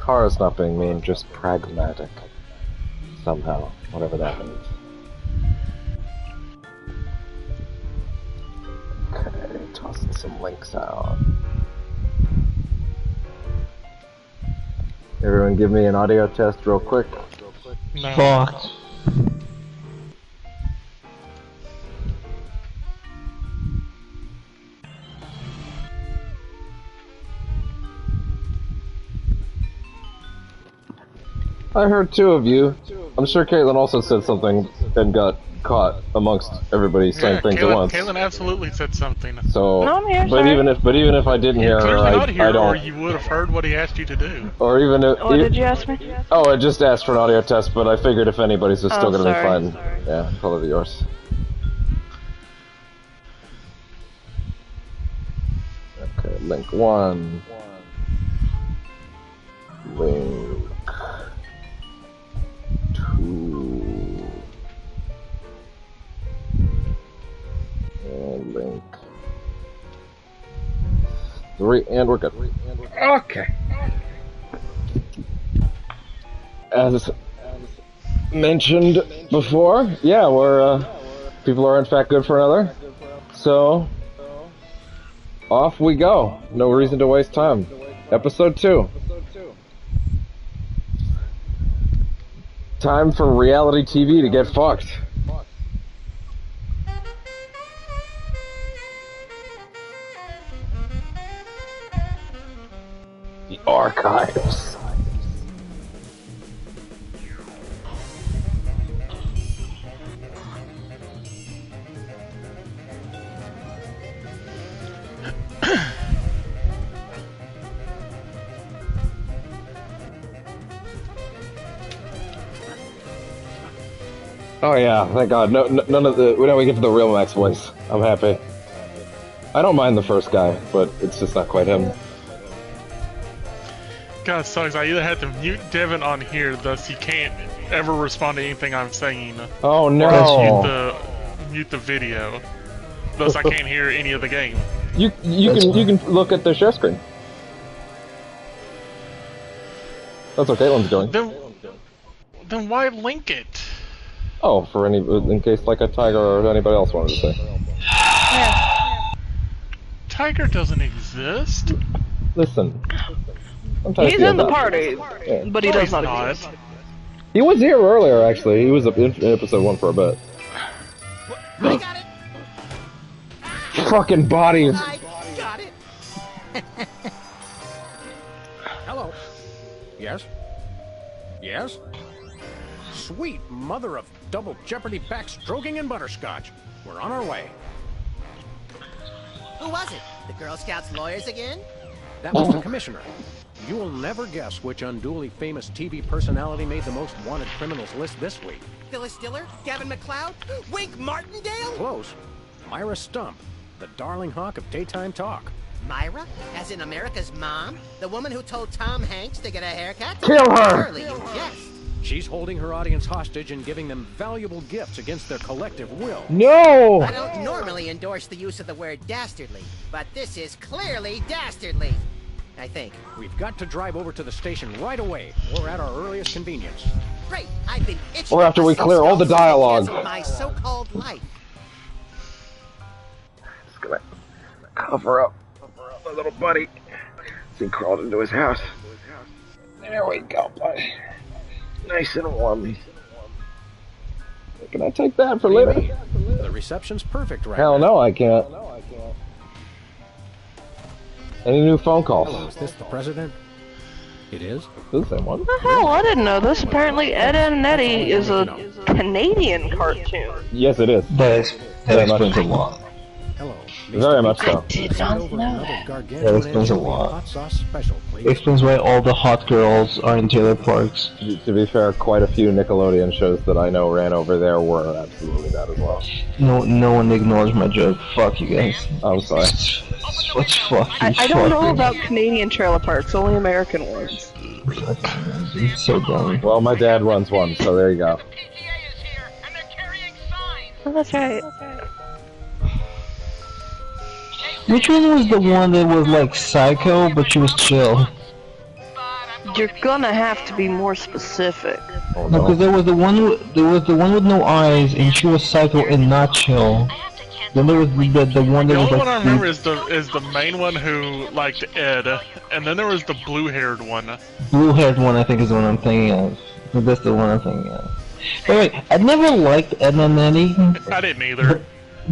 cars not being mean, just pragmatic. Somehow, whatever that means. Okay, tossing some links out. Everyone give me an audio test real quick. No. Fuck. I heard two of you. I'm sure Caitlin also said something and got caught amongst everybody saying things at once. Caitlin absolutely said something. So, No, I'm here, but even if I didn't hear her, Clearly not here, I don't. or you would have heard what he asked you to do. Or even if. What did you ask me? Oh, I just asked for an audio test, but I figured if anybody's just still gonna be sorry. fine. Yeah, call it yours. Okay, link 1. Link 2. And link 3, and we're good. Okay. As mentioned before, yeah, we're people are in fact good for another. So off we go. No reason to waste time. Episode 2. Time for reality TV to get fucked. The archives. Oh yeah, thank God. No, none of the. Now we get to the real Max voice. I'm happy. I don't mind the first guy, but it's just not quite him. God, it sucks. I either have to mute Devin on here, thus he can't ever respond to anything I'm saying. Oh no! Or mute the video, thus I can't hear any of the game. You can look at the share screen. That's what Caitlin's doing. Then why link it? Oh, for in case like a Tiger or anybody else wanted to say. Yeah. Tiger doesn't exist. Listen. He's in the party, yeah. but he does not exist. He was here earlier, actually. He was in episode 1 for a bit. I got it. Fucking bodies. I got it. Hello. Yes? Yes? Sweet mother of double jeopardy backstroking and butterscotch. We're on our way. Who was it? The Girl Scouts lawyers again? That was the commissioner. You will never guess which unduly famous TV personality made the most wanted criminals list this week. Phyllis Diller? Gavin McLeod? Wink Martindale? Close. Myra Stump, the darling hawk of daytime talk. Myra? As in America's mom? The woman who told Tom Hanks to get a haircut? Kill her! Surely you jest. She's holding her audience hostage and giving them valuable gifts against their collective will. No! I don't normally endorse the use of the word dastardly, but this is clearly dastardly. I think. We've got to drive over to the station right away, or at our earliest convenience. Great, I've been itching. Or after we clear all the dialogue. My so-called life. Just gonna cover up my little buddy. He crawled into his house. There we go, buddy. Nice and warm. Can I take that for later? The reception's perfect right Hell now. no, I can't. Any new phone calls? Hello, is this the president? It is? This is the same one. The hell, I didn't know this. Apparently Ed, Edd and Eddy is a Canadian cartoon. Yes, it is. That explains a lot. Hello. Very much so. Did not know that. That explains a lot. It explains why all the hot girls are in Taylor Parks. To be fair, quite a few Nickelodeon shows that I know ran over there were absolutely that as well. No one acknowledged my joke. Fuck you guys. I'm sorry. What's fucking I don't know about Canadian trailer parks, only American ones. It's so dumb. Well, my dad runs one, so there you go. Oh, that's right. Which one was the one that was like psycho, but she was chill? you're gonna have to be more specific. Oh, No, because there was the one with no eyes, and she was Psycho and not chill. Then there was the one that The was only like one I remember is the main one who liked Ed, and then there was the blue-haired one. blue-haired one. I think is the one I'm thinking of. That's the one I'm thinking of. But wait, I never liked Ed and Eddie. I didn't either.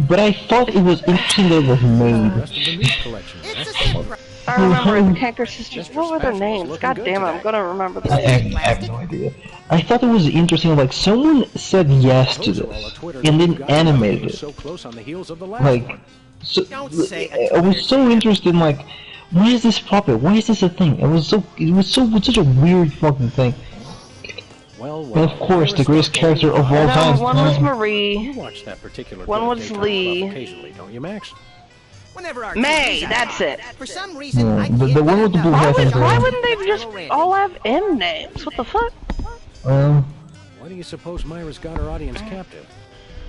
But I thought it was interesting that it was The made. rest of the meat collection. It's a surprise. I remember the Canker Sisters. What were their names? God damn it, I'm gonna remember I this. have no idea. I thought it was interesting, like, someone said yes to this, and then animated it. So close on the heels of the last Like, one. so, Don't say I was so interested in, like, why is this puppet? Why is this a thing? It was such a weird fucking thing. Well, And of course, the greatest character of all time. One was You Marie. watch that particular One was Daytime Lee. Club occasionally, don't you, Max? Whenever our May, TVs that's it. For some reason, Yeah, I the can't one with the get blue enough. hair. Why wouldn't they just all have M names? What the fuck? Why do you suppose Myra's got her audience captive?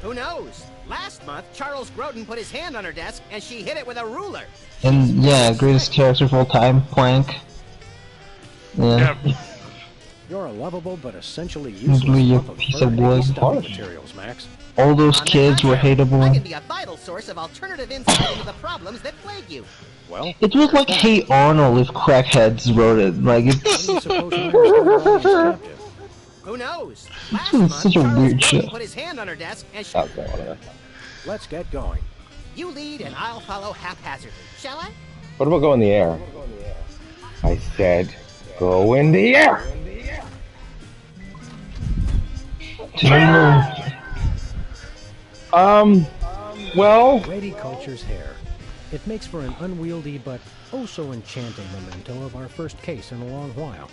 Who knows? Last month, Charles Grodin put his hand on her desk and she hit it with a ruler. And yeah, greatest character of all time, Plank. Yeah. Yeah, You're a lovable but essentially Usually useless a lump of piece of burnt wood. stuffing materials, Max. All those kids were I can hateable. be a vital source of alternative insight into the problems that plague you. Well, It was like Hey Arnold if crackheads wrote it. Like, why do you it's... suppose Myra's got her audience captive? Who knows? Last is month, such a Charles weird Grodin show. put his hand on her desk and she... Stop that. Let's get going. You lead and I'll follow haphazardly. Shall I? What about go in the air? I said, go in the air. Well, Grady cultures hair. It makes for an unwieldy but oh so enchanting memento of our first case in a long while.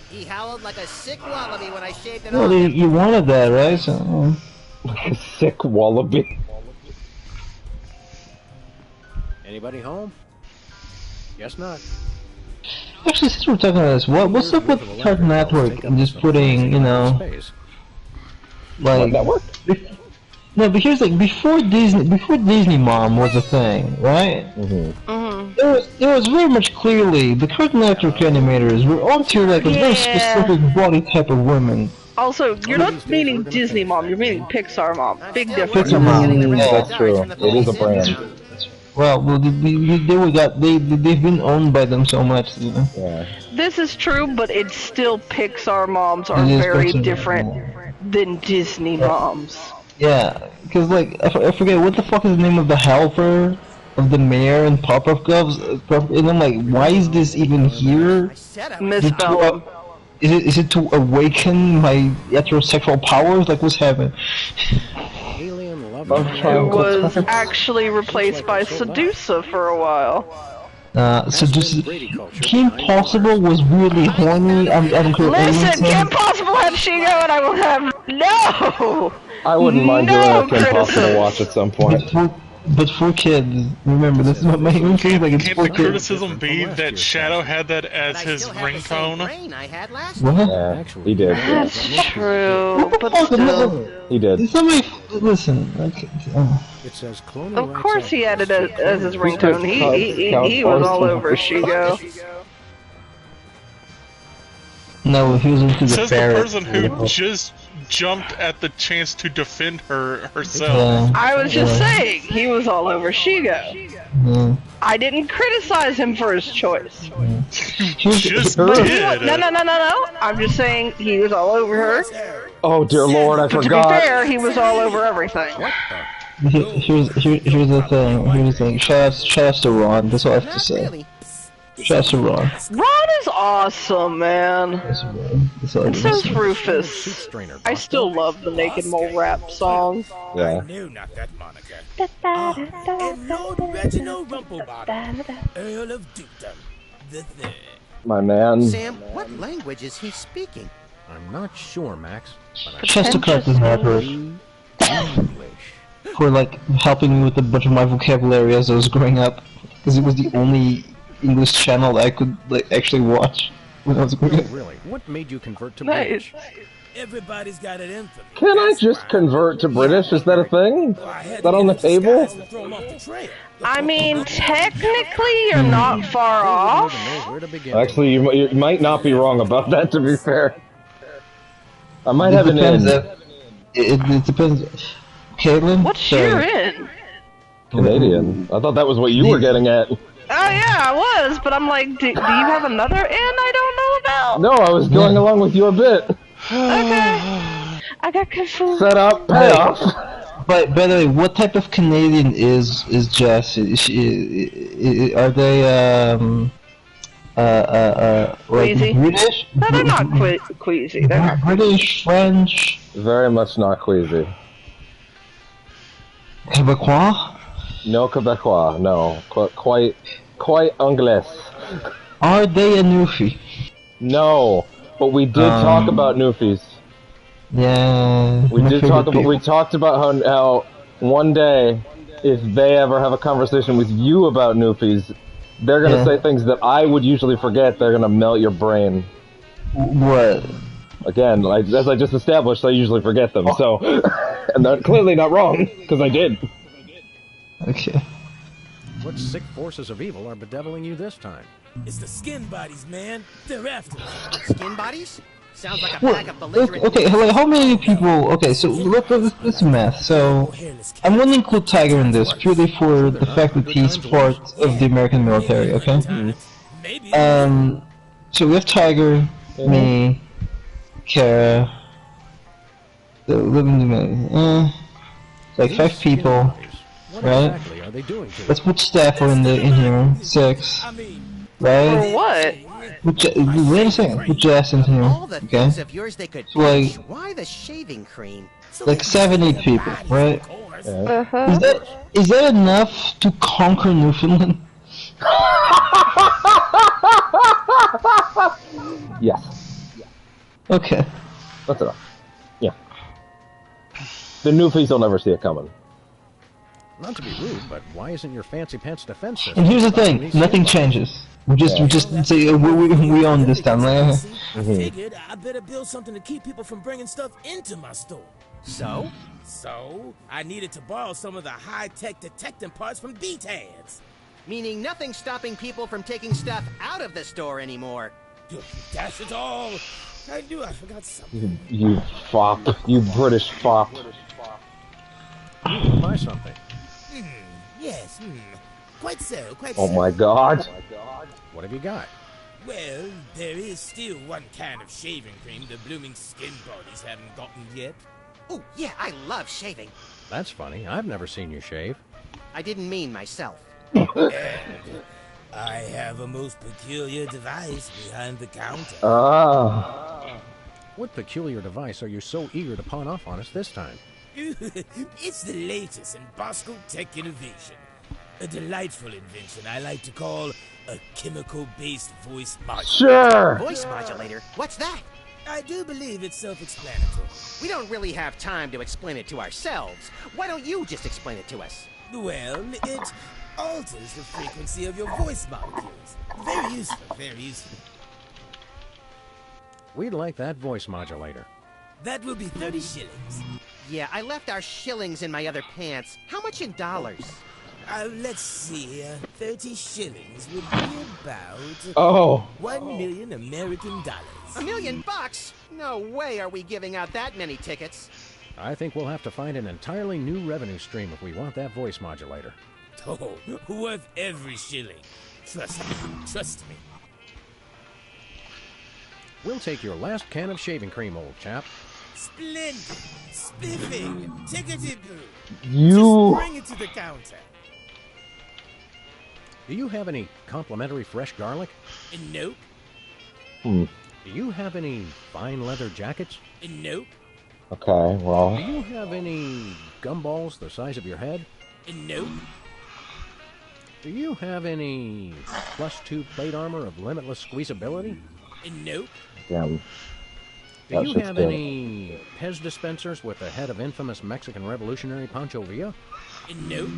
He howled like a sick wallaby when I shaved it Well, off. you wanted that, right? So, like a sick wallaby. Anybody home? Guess not. actually, since we're talking about this, what's up with Cartoon Network and just putting, you know, like... Network? No, but here's like before Disney Mom was a thing, right? There was very much clearly the Cartoon Network animators were onto like a very specific body type of women. Also, you're not meaning Disney Mom, you're meaning Pixar Mom. Big difference. Pixar Mom, yeah. That's true. It is a brand. Well, they've been owned by them so much. You know? Yeah. This is true, but it's still Pixar Moms are It is very Pixar different than Disney Moms. Yeah, because like I forget what the fuck is the name of the helper of the mayor and Pop-Up Gloves, and I'm like, why is this even here? I said I Miss was... Bell. Is it to awaken my heterosexual powers? Like, what's happening? Alien love. Who was actually replaced by Sedusa for a while. So just Kim Possible was weirdly horny. Listen, Kim Possible had Shigo and I will have no! I wouldn't mind No doing a Kim Possible criticism. watch at some point. But for kids, remember this is my main case. Like it's can't for the kids. criticism be that Shadow had that as But I his still have the same ringtone? brain I had last What? Yeah, he did. That's true, but Fuck, still. He did. Somebody listen. Like, It says cloning Of rights course he had it as his ringtone. He was all over Shigo. no, he was into the Says the ferret. person who just jumped at the chance to defend herself. Yeah. I was just saying, he was all over Shigo. Yeah. I didn't criticize him for his choice. Just But he did. no. I'm just saying he was all over her. Oh dear Lord, I But to be forgot. fair, he was all over everything. Here's the thing. Shout outs to Ron. That's all I have to Not say. really. Shout outs to Ron. Ron is awesome, man. That's all I And have to so's say. Rufus. I still love the Naked Mole rap song. Yeah. knew not that moniker. And Lord Reginald Rumplebottom, Earl of Dukedom, the Third. My man. Sam, what language is he speaking? I'm not sure, Max. But I Shouts to Cartoon Network English. for like helping me with a bunch of my vocabulary as I was growing up, because it was the only English channel that I could like actually watch when I was growing up. Really, what made you convert to Nice. British? Everybody's got it in for me. Can I That's just why. convert to British? Is that a thing? I had Is that to on the get in table? disguise and throw 'em off the trail. I mean, technically, you're not far off. Actually, you might not be wrong about that, to be fair. I might have an in. It depends. Caitlin? What's your in? Canadian. I thought that was what you were getting at. Oh yeah, I was, but I'm like, do you have another in I don't know about? No, I was going along with your bit. Okay. I got confused. Set up, payoff. But by the way, what type of Canadian is Jess? Are they Queasy? British? No, they're not queasy. They're not British, French, Very much not queasy. Quebecois? No Quebecois, no. Quite Anglais. Are they a Newfie? No, but we did talk about Newfies. Yeah. We talked about how one day, if they ever have a conversation with you about Newfies, they're gonna say things that I would usually forget. They're gonna melt your brain. What? Again, as I just established, I usually forget them. So, and they're clearly not wrong because I did. Okay. What sick forces of evil are bedeviling you this time? It's the skin bodies, man. They're after us. Skin bodies? Sounds like a pack of belligerent... Okay, how many people... Okay, so let's do math. So, I'm going to include Tiger in this, purely for the fact that he's part of the American military, okay? So we have Tiger, me, Kara, the living... like 5 people, right? Let's put Stafford in here, 6, right? For what? Wait a second, put Jess in here, All the okay? things of yours they could So, like, teach. Why the shaving cream? like 7, 8 people, right? Uh-huh. Is that enough to conquer Newfoundland? Yes, Okay. that's enough. Yeah. The Newfies will never see it coming. Not to be rude, but why isn't your fancy pants defense system? And here's the thing, nothing changes. We just say we own this town. Like, I figured I better build something to keep people from bringing stuff into my store. So? So, I needed to borrow some of the high-tech detecting parts from B-Tads. Meaning nothing's stopping people from taking stuff out of the store anymore. Dash it all! I knew I forgot something. You fop. You British fop. Buy something. Yes, quite so, quite Oh so. my god. What have you got? Well, there is still one kind of shaving cream the blooming skin bodies haven't gotten yet. Oh, yeah, I love shaving. That's funny. I've never seen you shave. I didn't mean myself. I have a most peculiar device behind the counter. Ah. What peculiar device are you so eager to pawn off on us this time? It's the latest in Bosco tech innovation. A delightful invention I like to call a chemical-based voice modulator. Sure. Voice modulator? What's that? I do believe it's self-explanatory. We don't really have time to explain it to ourselves. Why don't you just explain it to us? Well, it alters the frequency of your voice molecules. Very useful, very useful. We'd like that voice modulator. That will be 30 shillings. Yeah, I left our shillings in my other pants. How much in dollars? Let's see here. 30 shillings would be about... Oh. 1 million American dollars. $1 million? No way are we giving out that many tickets. I think we'll have to find an entirely new revenue stream if we want that voice modulator. Oh, worth every shilling. Trust me, trust me. We'll take your last can of shaving cream, old chap. Splendid, spiffing, tickety-boo. You. Just bring it to the counter. Do you have any complimentary fresh garlic? Nope. Do you have any fine leather jackets? Nope. Okay, Do well. you have any gumballs the size of your head? Nope. Do you have any +2 plate armor of limitless squeezability? Nope. Damn. Do That you shit's have good. any Pez dispensers with the head of infamous Mexican revolutionary Pancho Villa? Nope.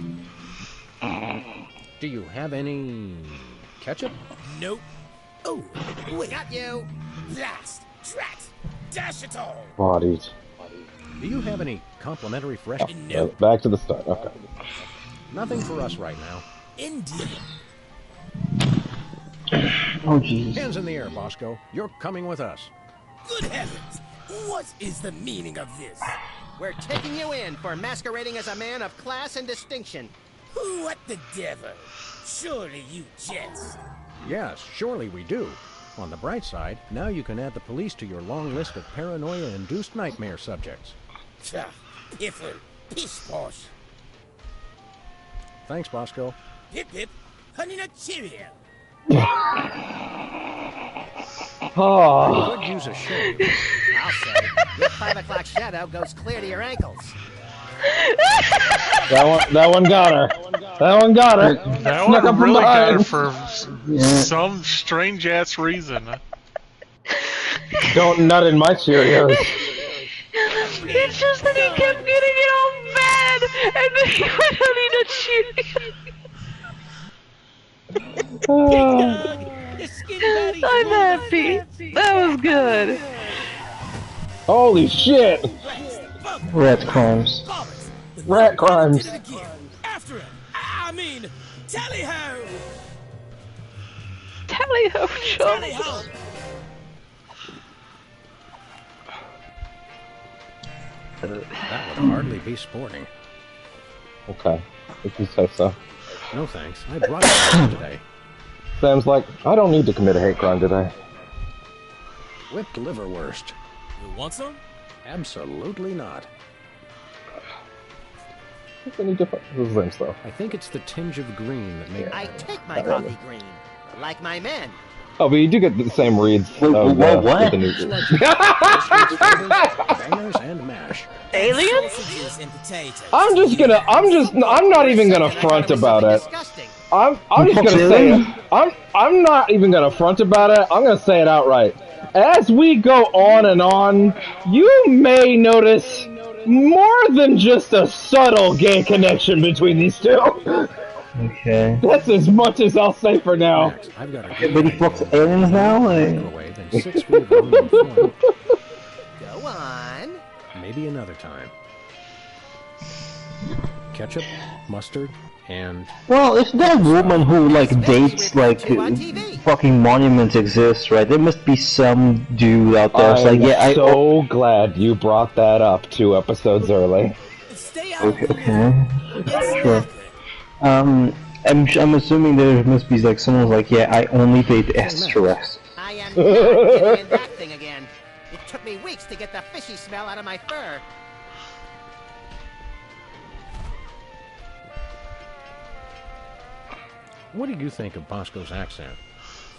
Do you have any ketchup? Nope. Oh, wait. Got you. Blast! Drat! Dash it all! Bodies. Do you have any complimentary fresh... Nope. Back to the start. Okay. Nothing for us right now. Indeed. Oh, jeez. Hands in the air, Bosco. You're coming with us. Good heavens! What is the meaning of this? We're taking you in for masquerading as a man of class and distinction. What the devil? Surely you jest. Yes, surely we do. On the bright side, now you can add the police to your long list of paranoia-induced nightmare subjects. Tch, piffle, pish posh. Thanks, Bosco. Hip hip, honey nut cheerio. Oh, Could use a shave. I'll say, your 5 o'clock shadow goes clear to your ankles. that one got her. That one got her. That Snuck up one from really got her behind. for some strange ass reason. Don't nut in my Cheerios. It's just that he kept getting it all bad, and then he went honey nut cheerio. I'm happy. That was good. Holy shit! Rat crimes. Rat crimes. After him. I mean, tally-ho! Tally-ho, chum. Tally-ho! That would hardly be sporting. Okay, if you say so. No thanks. I brought it today. Sam's like, I don't need to commit a hate crime today. Whipped liverwurst. You want some? Absolutely not. What's any different? This is lame stuff. I think it's the tinge of green that makes... I take my coffee green, like my men. Oh, but you do get the same reads. Wait, of, what? with the new Bangers and mash. Aliens? Sausages and potatoes. I'm not even gonna front about it. Disgusting. I'm just gonna say it. I'm not even gonna front about it. I'm gonna say it outright. As we go on and on, you may notice more than just a subtle gay connection between these two. Okay. That's as much as I'll say for now. Next, I've got a But he fucks aliens now? Like... microwave and 6 feet of aluminum foil. Go on. Maybe another time. Ketchup, mustard, and... Well, if that woman who, like, dates, like, On TV. fucking monuments exists, right? There must be some dude out there. It's I'm like, yeah, so glad you brought that up 2 episodes early. Stay out Okay. Sure. I'm assuming there must be, like, someone's like, yeah, I only date Asterix. I am not getting in that thing again. It took me weeks to get the fishy smell out of my fur. What do you think of Bosco's accent?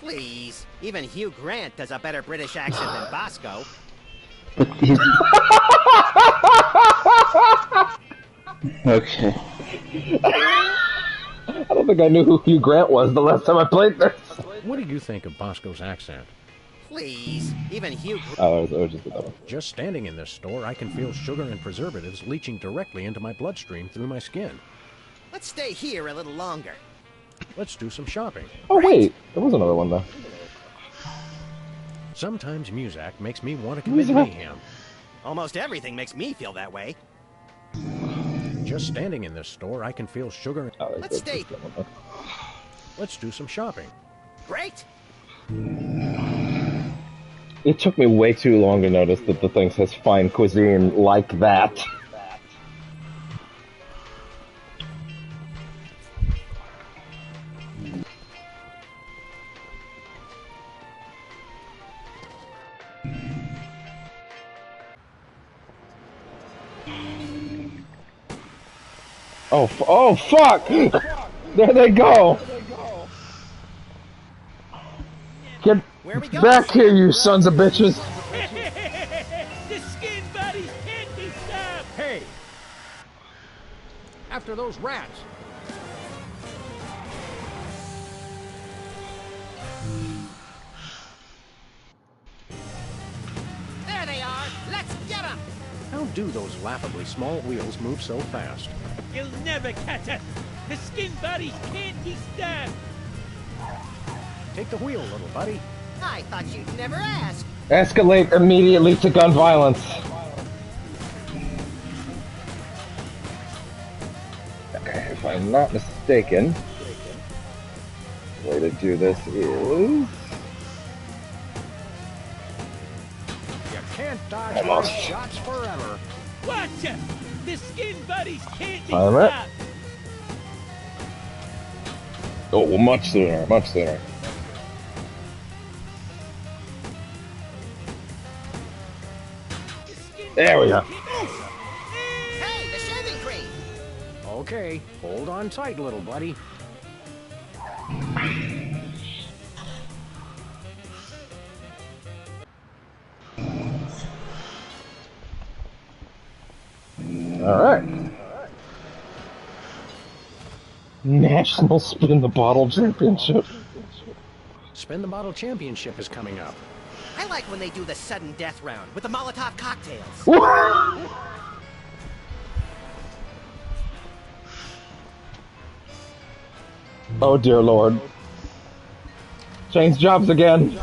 Please. Even Hugh Grant does a better British accent than Bosco. But he's... Okay. I don't think I knew who Hugh Grant was the last time I played this. What do you think of Bosco's accent? Please. Even Hugh Oh, it was just a double. Just standing in this store, I can feel sugar and preservatives leaching directly into my bloodstream through my skin. Let's stay here a little longer. Let's do some shopping. Oh wait, there was another one though. Sometimes Muzak makes me want to commit Muzak? mayhem. Almost everything makes me feel that way. Just standing in this store, I can feel sugar. Oh, Let's stay. Let's do some shopping. Great. It took me way too long to notice that the thing says fine cuisine like that. Oh fuck! There they go! Get Where we go? back here, you sons of bitches! The skin buddies can't be stopped! Hey! After those rats! There they are. Let's get them. How do those laughably small wheels move so fast? You'll never catch us! The skin buddies can't be stopped! Take the wheel, little buddy. I thought you'd never ask. Escalate immediately to gun violence. Okay, fine. I'm not mistaken, the way to do this is... You can't dodge my shots forever. Watch out! The skin buddies can't be Time it. stopped. Oh, well, much sooner, much sooner. There we go. Hey, the shaving cream! Okay, hold on tight, little buddy. Alright. National Spin the Bottle Championship. Spin the Bottle Championship is coming up. I like when they do the sudden death round with the Molotov cocktails. Oh dear Lord. Change jobs again.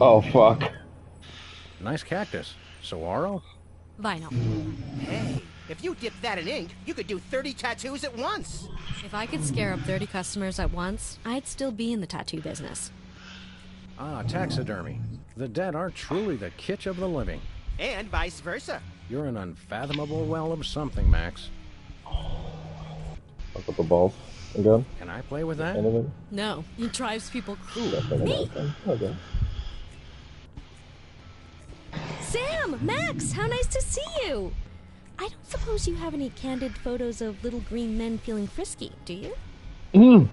Oh fuck. Nice cactus. Saguaro? Vinyl. Hey, if you dip that in ink, you could do 30 tattoos at once. If I could scare up 30 customers at once, I'd still be in the tattoo business. Ah, taxidermy. The dead are truly the kitsch of the living. And vice versa. You're an unfathomable well of something, Max. Up with the balls again. Can I play with that? Anything? No, it drives people cruel. Me. Okay. Sam! Max! How nice to see you! I don't suppose you have any candid photos of little green men feeling frisky, do you?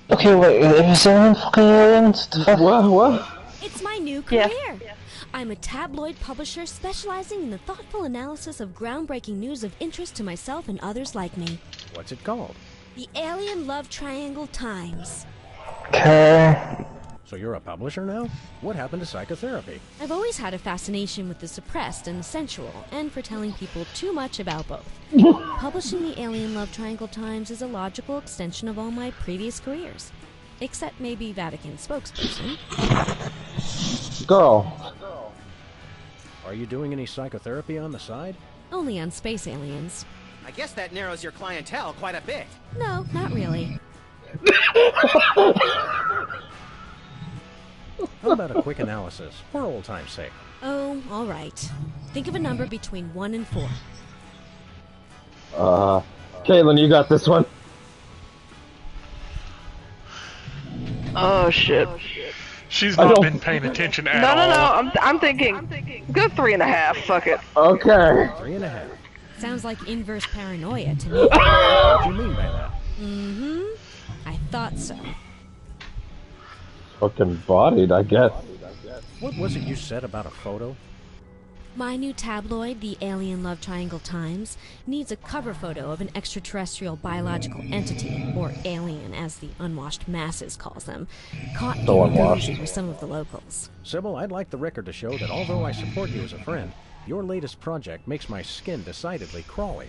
Okay, wait, is there fucking aliens? What? It's my new career. I'm a tabloid publisher specializing in the thoughtful analysis of groundbreaking news of interest to myself and others like me. What's it called? The Alien Love Triangle Times. Okay. So you're a publisher now? What happened to psychotherapy? I've always had a fascination with the suppressed and the sensual, and for telling people too much about both. Publishing the Alien Love Triangle Times is a logical extension of all my previous careers. Except maybe Vatican spokesperson. Girl. Are you doing any psychotherapy on the side? Only on space aliens. I guess that narrows your clientele quite a bit. No, not really. How about a quick analysis, for old time's sake? Oh, all right. Think of a number between 1 and 4. Caitlin, you got this one. Oh shit. She's not been paying attention at all. No. I'm thinking. Go 3.5. Fuck it. Okay. 3.5. Sounds like inverse paranoia to me. What do you mean by that? Mm-hmm. I thought so. Fucking bodied, I guess. What was it you said about a photo? My new tabloid, the Alien Love Triangle Times, needs a cover photo of an extraterrestrial biological entity, or alien as the unwashed masses calls them, caught doing dozy with some of the locals. Sybil, I'd like the record to show that although I support you as a friend, your latest project makes my skin decidedly crawly.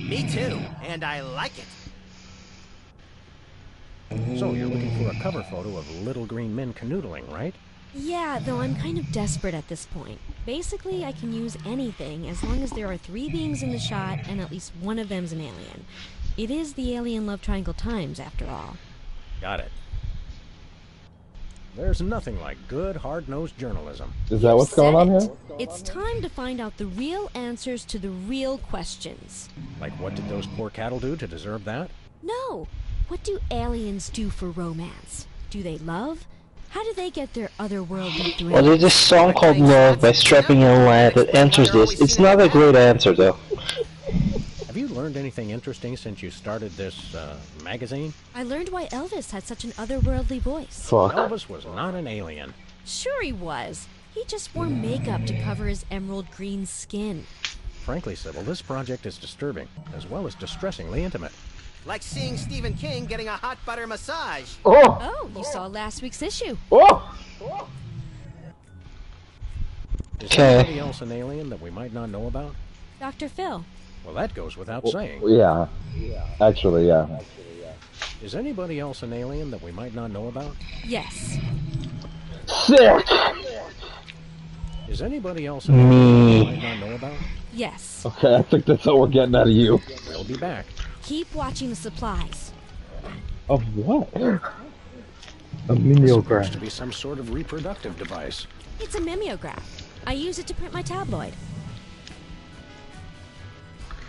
Me too, and I like it. So you're looking for a cover photo of little green men canoodling, right? Yeah, though I'm kind of desperate at this point. Basically, I can use anything as long as there are 3 beings in the shot and at least one of them's an alien. It is the Alien Love Triangle Times, after all. Got it. There's nothing like good, hard-nosed journalism. Is that what's going on here? It's time to find out the real answers to the real questions. Like what did those poor cattle do to deserve that? No! What do aliens do for romance? Do they love? How do they get their otherworldly thrill? Well, there's this song called Love by Strapping Young Lad that answers this. It's not a great answer, though. Have you learned anything interesting since you started this, magazine? I learned why Elvis had such an otherworldly voice. Fuck. Elvis was not an alien. Sure he was. He just wore makeup to cover his emerald green skin. Frankly, Sybil, this project is disturbing, as well as distressingly intimate. Like seeing Stephen King getting a hot butter massage. Oh, you saw last week's issue. Is anybody else an alien that we might not know about? Dr. Phil. Well, that goes without saying. Yeah. Actually, yeah. Is anybody else an alien that we might not know about? Yes. Sick! Is anybody else in the room I might not know about? Yes. Okay, I think that's what we're getting out of you. We'll be back. Keep watching the supplies. Of what? A Supposed mimeograph. to be some sort of reproductive device. It's a mimeograph. I use it to print my tabloid.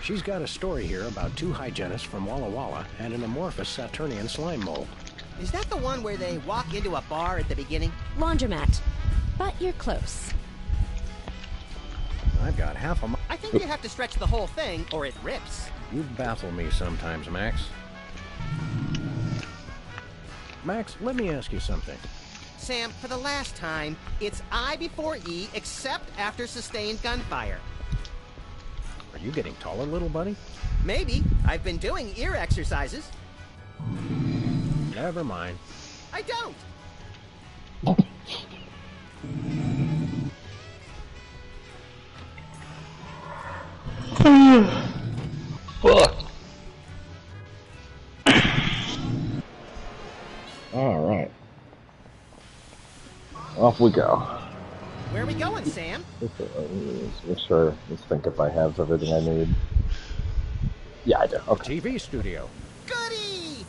She's got a story here about two hygienists from Walla Walla and an amorphous Saturnian slime mold. Is that the one where they walk into a bar at the beginning? Laundromat. But you're close. I've got half a I think you have to stretch the whole thing, or it rips. You baffle me sometimes, Max. Max, let me ask you something. Sam, for the last time, it's I before E, except after sustained gunfire. Are you getting taller, little buddy? Maybe. I've been doing ear exercises. Never mind. I don't. Fuck. Alright. Off we go. Where are we going, Sam? Let's make sure. Let's think if I have everything I need. Yeah, I do. Okay. TV studio. Goody!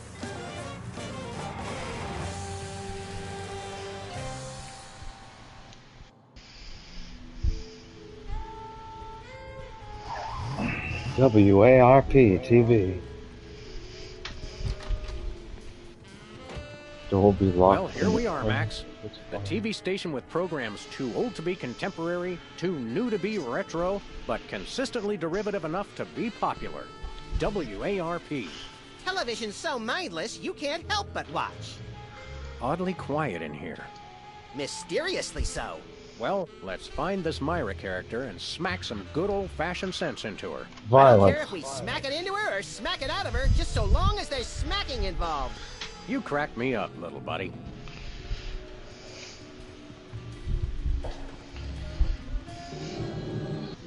WARP TV. Door be locked. Well, here we are, Max. The TV station with programs too old to be contemporary, too new to be retro, but consistently derivative enough to be popular. WARP. Television's so mindless, you can't help but watch. Oddly quiet in here. Mysteriously so. Well, let's find this Myra character and smack some good old-fashioned sense into her. I don't Violence. care if we smack it into her or smack it out of her, just so long as there's smacking involved. You crack me up, little buddy.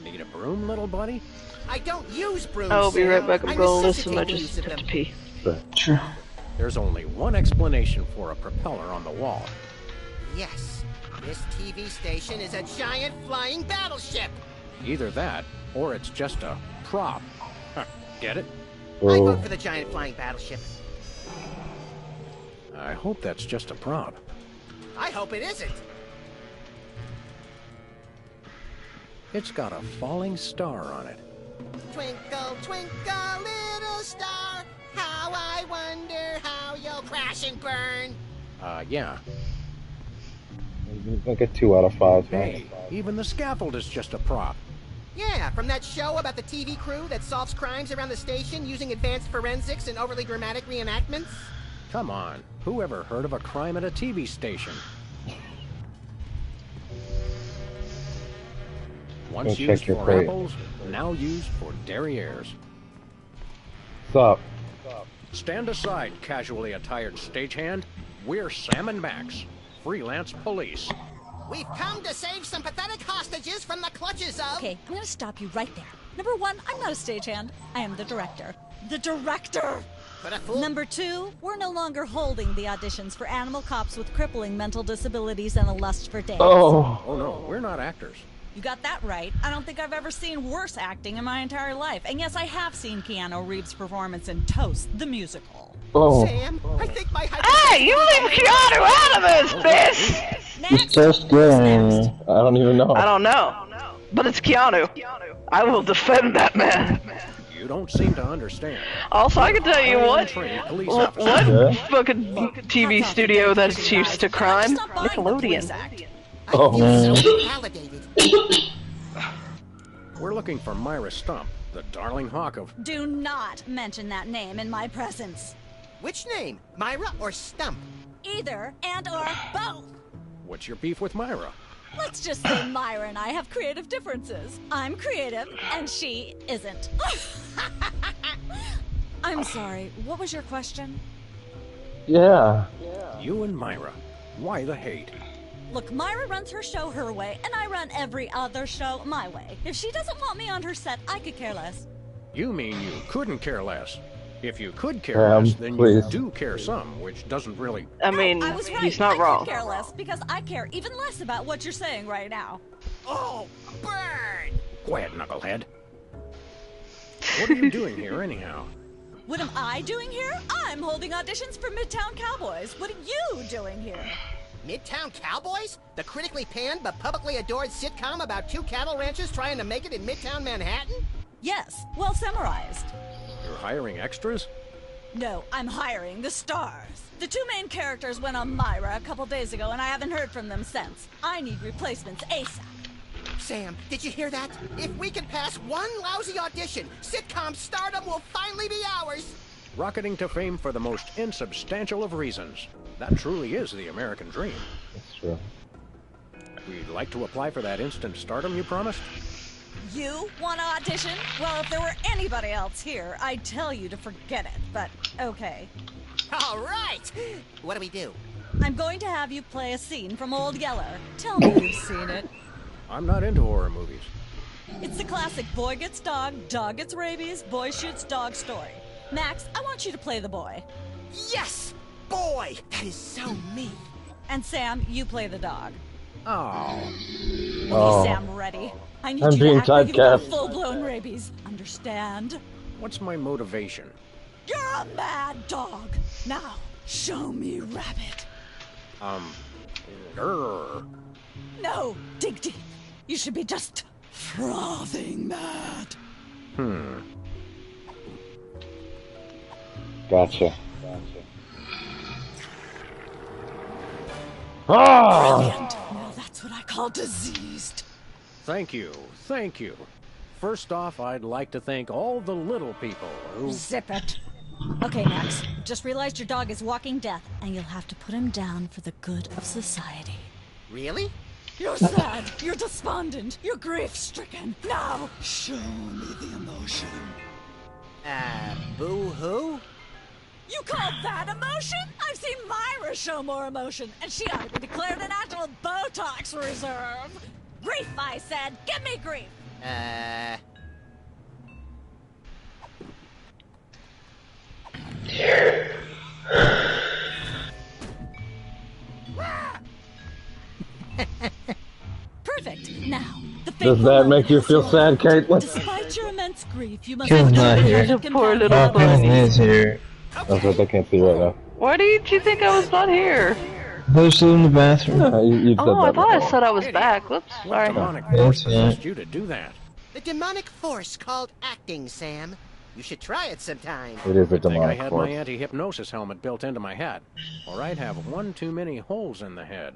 Need a broom, little buddy? I don't use brooms. I'll be right Sam. back. I'm I going to listen. I necessitate the just use of have to them. pee. Sure. There's only one explanation for a propeller on the wall. Yes, this TV station is a giant flying battleship. Either that, or it's just a prop. Huh, get it? I Oh, vote for the giant flying battleship. I hope that's just a prop. I hope it isn't. It's got a falling star on it. Twinkle, twinkle, little star, how I wonder how you'll crash and burn. Yeah. like a 2 out of 5. Hey, even the scaffold is just a prop. Yeah, from that show about the TV crew that solves crimes around the station using advanced forensics and overly dramatic reenactments. Come on, who ever heard of a crime at a TV station? Once Go used check your for crate. apples, now used for derrieres. What's up? Stand aside, casually attired stagehand. We're Sam and Max, freelance police. We've come to save some pathetic hostages from the clutches of... Okay, I'm gonna stop you right there. Number one, I'm not a stagehand. I am the director. The director! But a fool... Number two, we're no longer holding the auditions for animal cops with crippling mental disabilities and a lust for dance. Oh, Oh no, we're not actors. You got that right. I don't think I've ever seen worse acting in my entire life. And yes, I have seen Keanu Reeves' performance in Toast, the musical. oh. Sam, I think my... Hey, you leave Keanu out of this, bitch! It's Next! just good. I don't even know. I don't know, but it's Keanu. I will defend that man. You don't seem to understand. Also, I can tell you what. Trained police What officer. Yeah. fucking TV studio that's used to crime? Nickelodeon. Oh, So validated. We're looking for Myra Stump, the darling hawk of... Do not mention that name in my presence. Which name? Myra or Stump? Either and or both. What's your beef with Myra? Let's just say Myra and I have creative differences. I'm creative, and she isn't. I'm sorry, what was your question? yeah. You and Myra. Why the hate? Look, Myra runs her show her way, and I run every other show my way. If she doesn't want me on her set, I could care less. You mean you couldn't care less. If you could care Sam, less, then please. you do care some, which doesn't really... I mean, I was right. he's not I wrong. could care less, because I care even less about what you're saying right now. Oh, burn! Quiet, knucklehead. What are you doing here, anyhow? What am I doing here? I'm holding auditions for Midtown Cowboys. What are you doing here? Midtown Cowboys? The critically panned but publicly adored sitcom about two cattle ranchers trying to make it in Midtown Manhattan? Yes, well summarized. You're hiring extras? No, I'm hiring the stars. The two main characters went on Myra a couple days ago, and I haven't heard from them since. I need replacements ASAP. Sam, did you hear that? If we can pass one lousy audition, sitcom stardom will finally be ours! Rocketing to fame for the most insubstantial of reasons. That truly is the American dream. That's true. We'd like to apply for that instant stardom you promised. You want to audition? Well, if there were anybody else here, I'd tell you to forget it, but okay. All right! What do we do? I'm going to have you play a scene from Old Yeller. Tell me you've seen it. I'm not into horror movies. It's the classic boy gets dog gets rabies, boy shoots dog story. Max, I want you to play the boy. Yes! Boy! That is so me! And Sam, you play the dog. Oh. Oh. Okay, Sam, ready? I need I'm you being to act like you've got typecast. full-blown rabies. Understand? What's my motivation? You're a mad dog. Now, show me rabbit. Grr. No, dig deep. You should be just frothing mad. Gotcha. Ah! Brilliant. Now that's what I call diseased. Thank you, thank you. First off, I'd like to thank all the little people who... Zip it. Okay, Max. Just realized your dog is walking death, and you'll have to put him down for the good of society. Really? You're sad. You're despondent. You're grief-stricken. Now, show me the emotion. Boo-hoo? You call that emotion? I've seen Myra show more emotion, and she ought to be declared a national Botox reserve. Grief, I said. Give me grief. Perfect. Now, the Does that make you feel sad, Caitlin? Despite your immense grief, you must Kill's not here. Poor little Oh, Kevin is here. That's what they can't see right now. Why did you think I was not here? They're still in the bathroom. You said Oh, I that thought I before. said I was back. Whoops, What sorry. demonic Yes, force yeah. possessed you to do that? The demonic force called acting, Sam. You should try it sometime. It is a Good thing I demonic had force. my anti-hypnosis helmet built into my hat, or I'd have one too many holes in the head.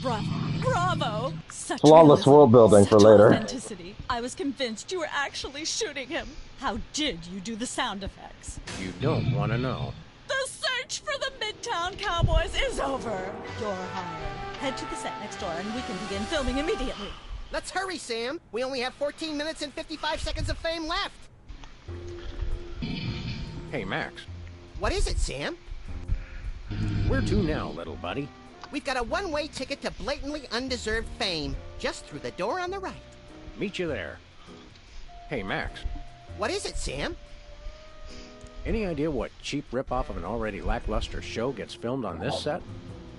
Bravo. Bravo. Such Flawless realism, world building for such later. Authenticity. I was convinced you were actually shooting him. How did you do the sound effects? You don't want to know. The search for the Midtown Cowboys is over. You're hired. Head to the set next door and we can begin filming immediately. Let's hurry, Sam. We only have 14 minutes and 55 seconds of fame left. Hey, Max. What is it, Sam? Where to now, little buddy? We've got a one-way ticket to blatantly undeserved fame, just through the door on the right. Meet you there. Hey, Max. What is it, Sam? Any idea what cheap ripoff of an already lackluster show gets filmed on this set?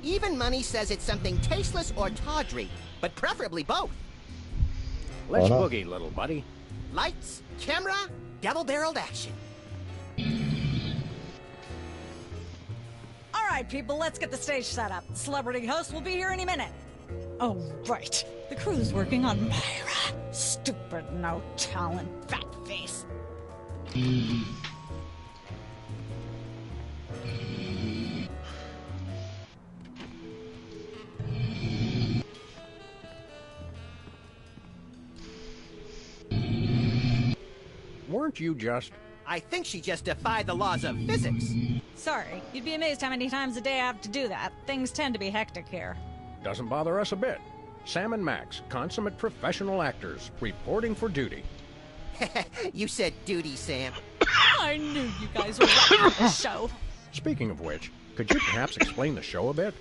Even money says it's something tasteless or tawdry, but preferably both. Let's Why not? boogie, little buddy. Lights, camera, double-barreled action. All right, people, let's get the stage set up. The celebrity host will be here any minute. Oh, right. The crew's working on Myra. Stupid, no talent, fat face. Weren't you just... I think she just defied the laws of physics. Sorry, you'd be amazed how many times a day I have to do that. Things tend to be hectic here. Doesn't bother us a bit. Sam and Max, consummate professional actors, reporting for duty. You said duty, Sam. I knew you guys were right for the show. Speaking of which, could you perhaps explain the show a bit?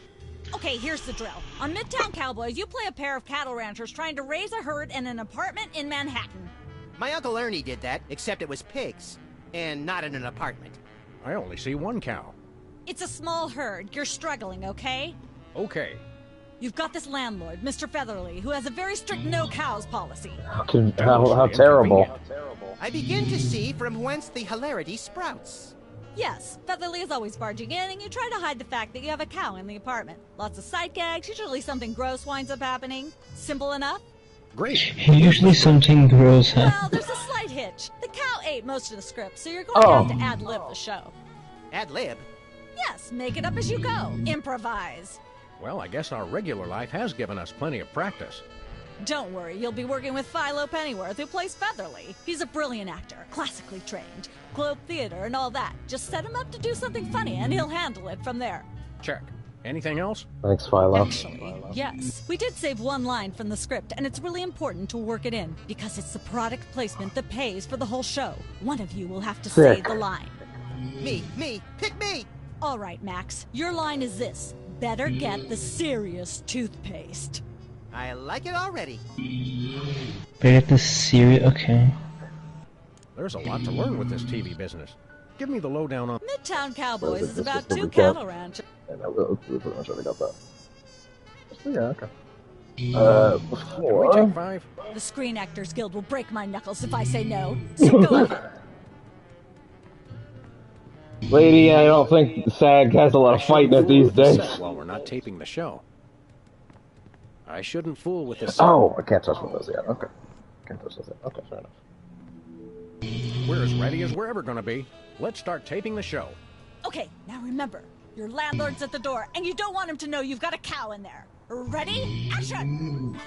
Okay, here's the drill. On Midtown Cowboys, you play a pair of cattle ranchers trying to raise a herd in an apartment in Manhattan. My Uncle Ernie did that, except it was pigs. And not in an apartment. I only see one cow. It's a small herd. You're struggling, okay? Okay. You've got this landlord, Mr. Featherly, who has a very strict no cows policy. How terrible. I begin to see from whence the hilarity sprouts. Yes, Featherly is always barging in, and you try to hide the fact that you have a cow in the apartment. Lots of sight gags, usually something gross winds up happening. Simple enough? Great. Usually something gross happens. Well, there's a slight hitch. The cow ate most of the script, so you're going to have to ad-lib the show. Ad-lib? Yes, make it up as you go. Improvise. Well, I guess our regular life has given us plenty of practice. Don't worry, you'll be working with Philo Pennyworth, who plays Featherly. He's a brilliant actor, classically trained, Globe Theater and all that. Just set him up to do something funny, and he'll handle it from there. Check. Anything else? Thanks, Philo. Actually, yes. We did save one line from the script, and it's really important to work it in, because it's the product placement that pays for the whole show. One of you will have to say the line. Me, pick me! All right, Max, your line is this. Better get the serious toothpaste. I like it already. Better get the serious. Okay. There's a lot to learn with this TV business. Give me the lowdown on... Midtown Cowboys is about 2 cattle ranches. Yeah, no, we pretty much already got that. Yeah, okay. Can we take 5? The Screen Actors Guild will break my knuckles if I say no, so go ahead. Lady, I don't think SAG has a lot of fighting it these days. While we're not taping the show. I shouldn't fool with this. Oh, I can't touch one of those yet. Okay. Can't touch those yet. Okay, fair enough. We're as ready as we're ever gonna be. Let's start taping the show. Okay, now remember, your landlord's at the door, and you don't want him to know you've got a cow in there. Ready? Action!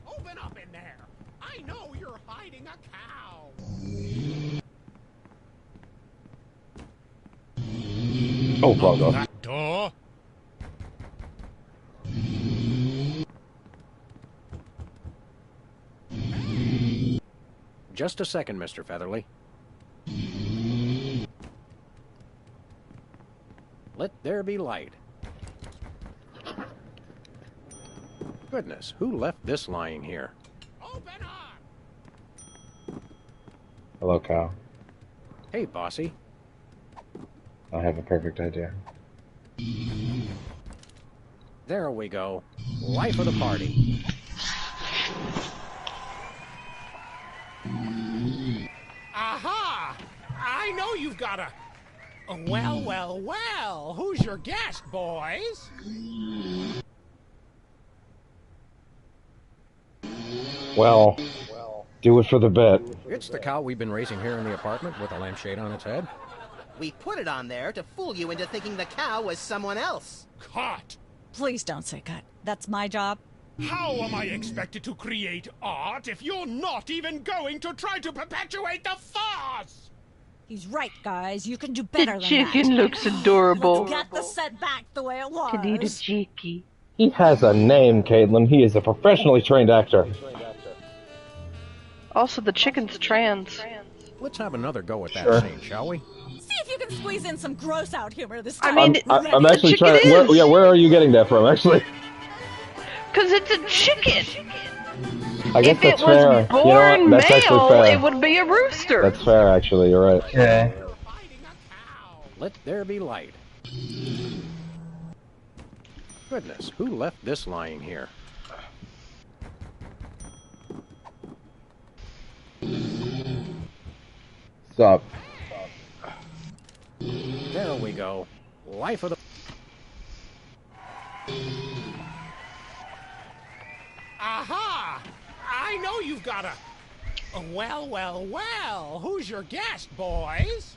Open up in there! I know you're hiding a cow! Oh, brother. That door? Just a second, Mr. Featherly. Let there be light. Goodness, who left this lying here? Open up! Hello, cow. Hey, bossy. I have a perfect idea. There we go. Life of the party. Aha! I know you've got a... Well, who's your guest, boys? Well, do it for the bit. It's the cow we've been raising here in the apartment with a lampshade on its head. We put it on there to fool you into thinking the cow was someone else. Cut! Please don't say cut. That's my job. How am I expected to create art if you're not even going to try to perpetuate the farce? He's right, guys. You can do better The than that. chicken looks adorable. Let's get the set back the way it was. Can eat a cheeky. He has a name, Caitlin. He is a professionally trained actor. Also, the chicken's trans. Let's have another go at that Sure. scene, shall we? See if you can squeeze in some gross out humor this I time. mean, I'm actually chicken trying. is. Where are you getting that from? Actually, Because it's a chicken. I guess If that's it was fair. born You know what? That's actually male, fair. it would be a rooster. That's fair, actually. You're right. Yeah. Let there be light. Goodness, who left this lying here? Sup? There we go. Life of the... Aha! I know you've got a... Well, who's your guest, boys?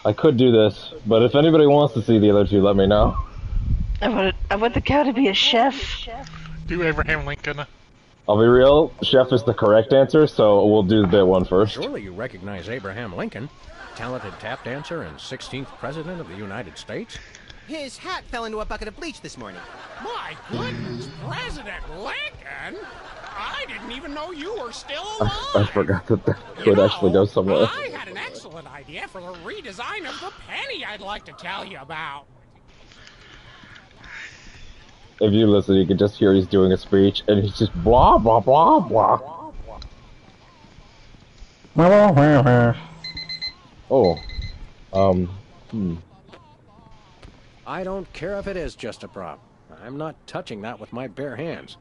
I could do this, but if anybody wants to see the other two, let me know. I want the cow to be a chef. Do Abraham Lincoln. I'll be real, chef is the correct answer, so we'll do the bit one first. Surely you recognize Abraham Lincoln, talented tap dancer and 16th President of the United States? His hat fell into a bucket of bleach this morning. My goodness, President Lincoln? I didn't even know you were still alive. I forgot that could actually go somewhere. I had an excellent idea for the redesign of the penny I'd like to tell you about. If you listen, you can just hear he's doing a speech, and he's just blah, blah, blah, blah. Oh. I don't care if it is just a prop. I'm not touching that with my bare hands.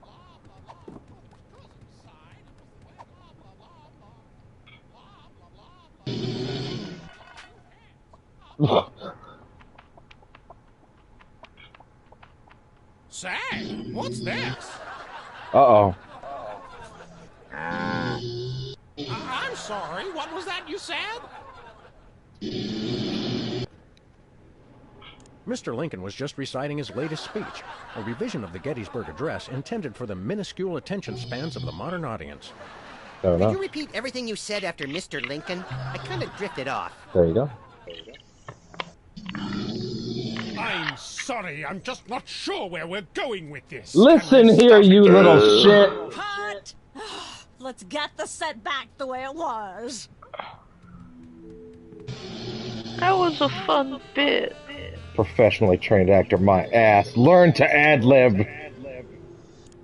Say, what's this? Uh-oh. I'm sorry, what was that you said? Mr. Lincoln was just reciting his latest speech, a revision of the Gettysburg Address intended for the minuscule attention spans of the modern audience. Fair Could enough. you repeat everything you said after Mr. Lincoln? I kind of drifted off. There you go. I'm sorry, I'm just not sure where we're going with this. Listen here, you little shit. Cut! Let's get the set back the way it was. That was a fun bit. Professionally trained actor, my ass. Learn to ad-lib.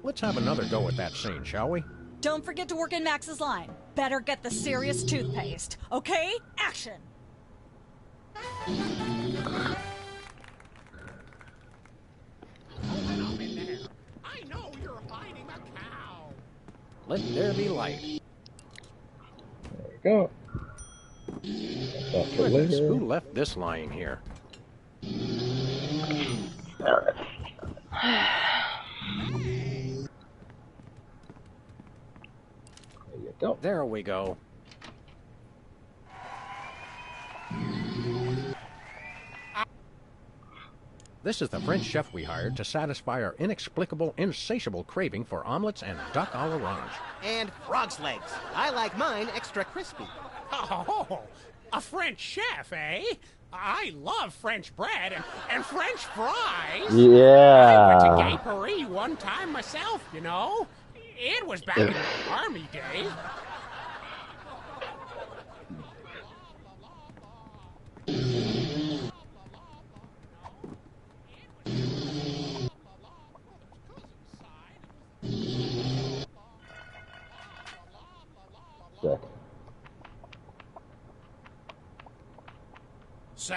Let's have another go at that scene, shall we? Don't forget to work in Max's line. Better get the serious toothpaste. Okay? Action! I know you're hiding a cow. Let there be light. There we go. That's for Goodness, later. who left this lying here? Alright. There you go. There we go. This is the French chef we hired to satisfy our inexplicable, insatiable craving for omelets and duck à l'orange. And frog's legs. I like mine extra crispy. Oh, a French chef, eh? I love French bread and French fries. I went Yeah. to Gay Paris one time myself, you know. It was back in the army days. Sick. Say,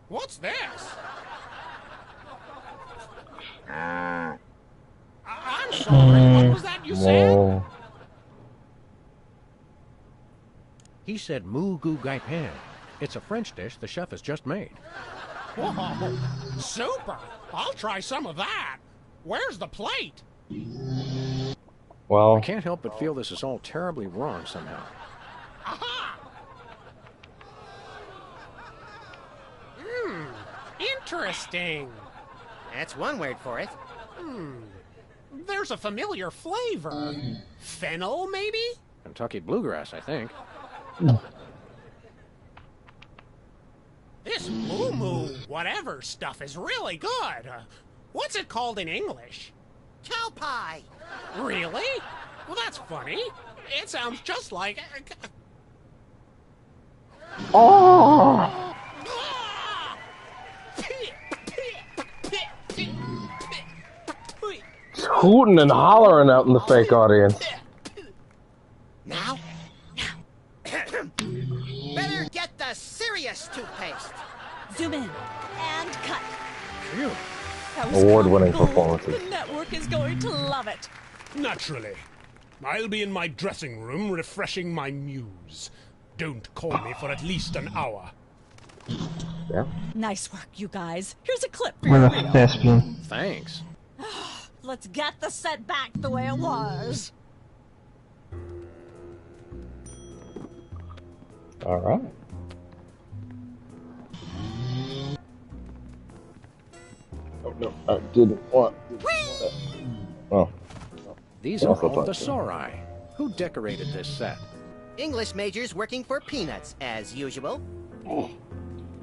what's this? I'm sorry, what was that you said? Whoa. He said moo goo gai pan. It's a French dish the chef has just made. Whoa, super! I'll try some of that. Where's the plate? Well, I can't help but feel this is all terribly wrong somehow. Aha! Interesting. That's one word for it. There's a familiar flavor. Fennel, maybe? Kentucky bluegrass, I think. This moo whatever stuff is really good. What's it called in English? Cow pie. Really? Well, that's funny. It sounds just like... oh, hooting and hollering out in the fake audience. Now? Better get the serious toothpaste. Zoom in and cut. Phew. That was Award-winning gold. performances. The network is going to love it. Naturally. I'll be in my dressing room refreshing my muse. Don't call me for at least an hour. Yeah. Nice work, you guys. Here's a clip for What your a reel. thespian. Thanks. Let's get the set back the way it was. All right. Oh no, I didn't want. Oh, These are Also all the touching. Sorai. Who decorated this set? English majors working for peanuts, as usual.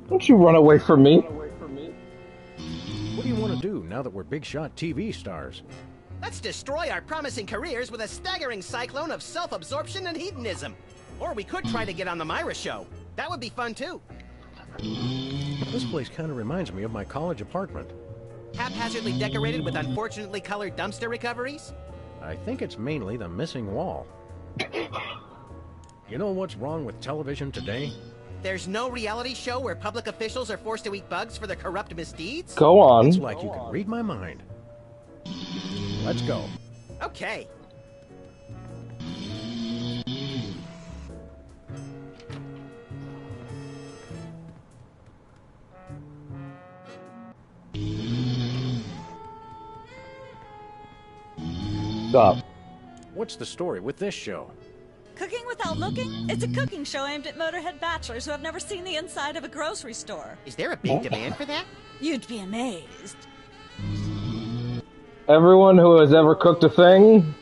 don't you run away from me? What do you want to do now that we're big shot TV stars? Let's destroy our promising careers with a staggering cyclone of self-absorption and hedonism. Or we could try to get on the Myra show. That would be fun, too. This place kind of reminds me of my college apartment. Haphazardly decorated with unfortunately colored dumpster recoveries? I think it's mainly the missing wall. You know what's wrong with television today? There's no reality show where public officials are forced to eat bugs for their corrupt misdeeds? Go on. It's like you can read my mind. Let's go. Okay. Stop. What's the story with this show? Cooking Without Looking? It's a cooking show aimed at Motorhead bachelors who have never seen the inside of a grocery store. Is there a big demand for that? You'd be amazed. Everyone who has ever cooked a thing,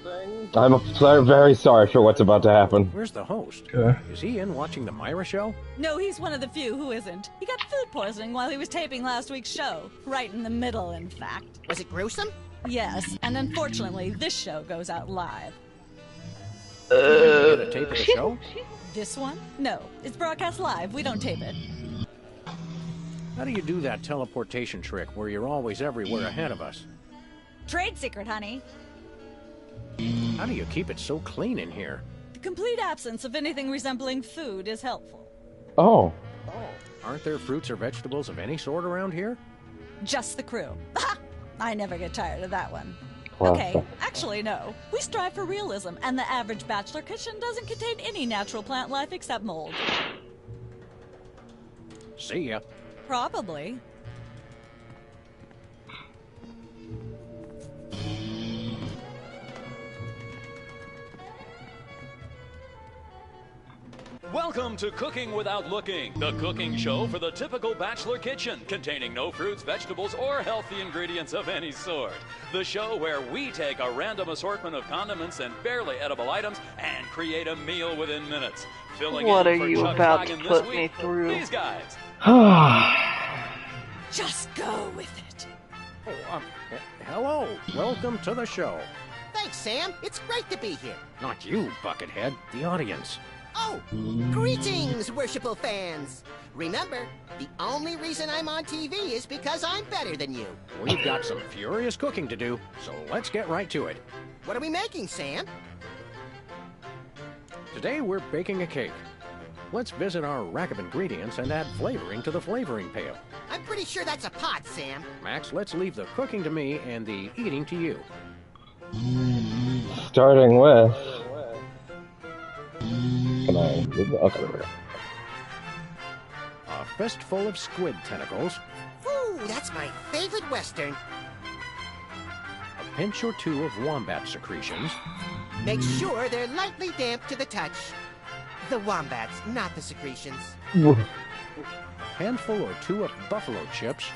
I'm very sorry for what's about to happen. Where's the host? Okay. Is he in watching the Myra show? No, he's one of the few who isn't. He got food poisoning while he was taping last week's show. Right in the middle, in fact. Was it gruesome? Yes, and unfortunately, this show goes out live. Get a tape of the show? This one? No, it's broadcast live. We don't tape it. How do you do that teleportation trick where you're always everywhere ahead of us? Trade secret, honey. How do you keep it so clean in here? The complete absence of anything resembling food is helpful. Oh. Aren't there fruits or vegetables of any sort around here? Just the crew. I never get tired of that one. Well, Okay, actually no. We strive for realism, and the average bachelor kitchen doesn't contain any natural plant life except mold. See ya. Probably. Welcome to Cooking Without Looking, the cooking show for the typical bachelor kitchen, containing no fruits, vegetables, or healthy ingredients of any sort. The show where we take a random assortment of condiments and barely edible items and create a meal within minutes. Filling What in are for you Chuck about Wagon to this put me week, through? these guys. Just go with it. Oh, hello. Welcome to the show. Thanks, Sam. It's great to be here. Not you, Buckethead. The audience. Oh, greetings, worshipful fans. Remember, the only reason I'm on TV is because I'm better than you. We've got some furious cooking to do, so let's get right to it. What are we making, Sam? Today we're baking a cake. Let's visit our rack of ingredients and add flavoring to the flavoring pail. I'm pretty sure that's a pot, Sam. Max, let's leave the cooking to me and the eating to you. Starting with... Can I... Okay, there we go. A fistful of squid tentacles. Ooh, that's my favorite Western. A pinch or two of wombat secretions. Make sure they're lightly damp to the touch. The wombats, not the secretions. A handful or two of buffalo chips.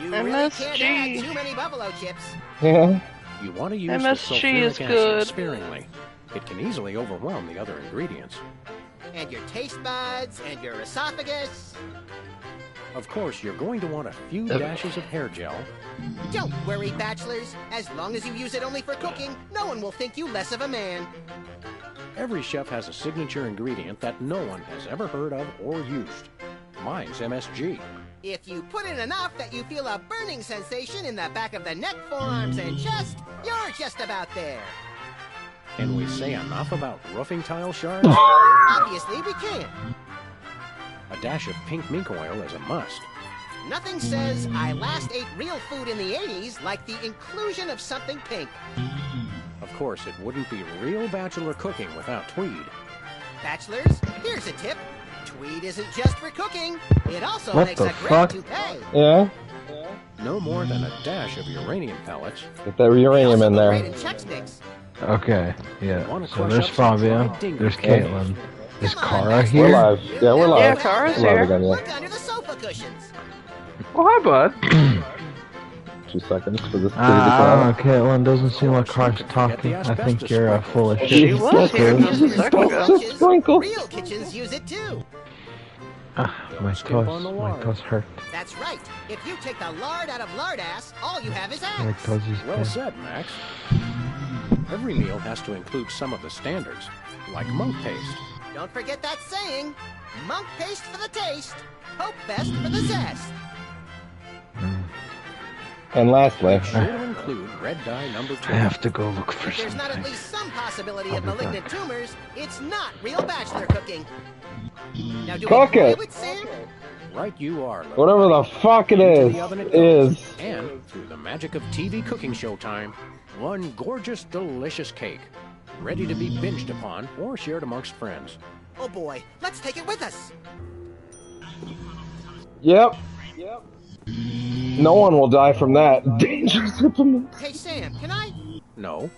You really can't add too many buffalo chips. Yeah. You want to use MSG the is sulfuric acid good. sparingly. It can easily overwhelm the other ingredients. And your taste buds, and your esophagus. Of course, you're going to want a few dashes of hair gel. Don't worry, bachelors. As long as you use it only for cooking, no one will think you less of a man. Every chef has a signature ingredient that no one has ever heard of or used. Mine's MSG. If you put in enough that you feel a burning sensation in the back of the neck, forearms, and chest, you're just about there. Can we say enough about roofing tile shards? Obviously, we can. A dash of pink mink oil is a must. Nothing says I last ate real food in the 80s like the inclusion of something pink. Of course, it wouldn't be real bachelor cooking without tweed. Bachelors, here's a tip. Tweed isn't just for cooking. It also What makes the a great fuck? toupee. Yeah? No more than a dash of uranium pellets. Get that uranium in Great there. in Chex Mix. Okay, yeah. Wanna So crush there's up some Fabio, fried dingo there's cake? Caitlin, there's Come on, Cara Max, We're here. live. Yeah, we're live. Yeah, Cara's We're live here. again, yeah. Look under the sofa cushions. Oh, hi, bud. 2 seconds for this. I don't know, Caitlin, doesn't seem like Cara's talking. I think you're full of She shit. was here just a second ago. Just sprinkle. Real kitchens use it too. My Skip on the lard. toes hurt. That's right. If you take the lard out of lard ass, all you have is My ass. toes is Well pain. said, Max. Every meal has to include some of the standards, like monk paste. Don't forget that saying. Monk paste for the taste. Hope best for the zest. And lastly, Sure to include include red dye number 2. I have to go look for If there's not at something. least some possibility of malignant tumors, it's not real bachelor cooking. Now do Cook we it. boil it, Sam? Right you are, Lou. Whatever the fuck it Into is, the oven it goes. is. And through the magic of TV cooking show time, one gorgeous, delicious cake, ready to be binged upon or shared amongst friends. Oh boy, let's take it with us. Yep. No one will die from that. Dangerous implements. Hey Sam, can I? No,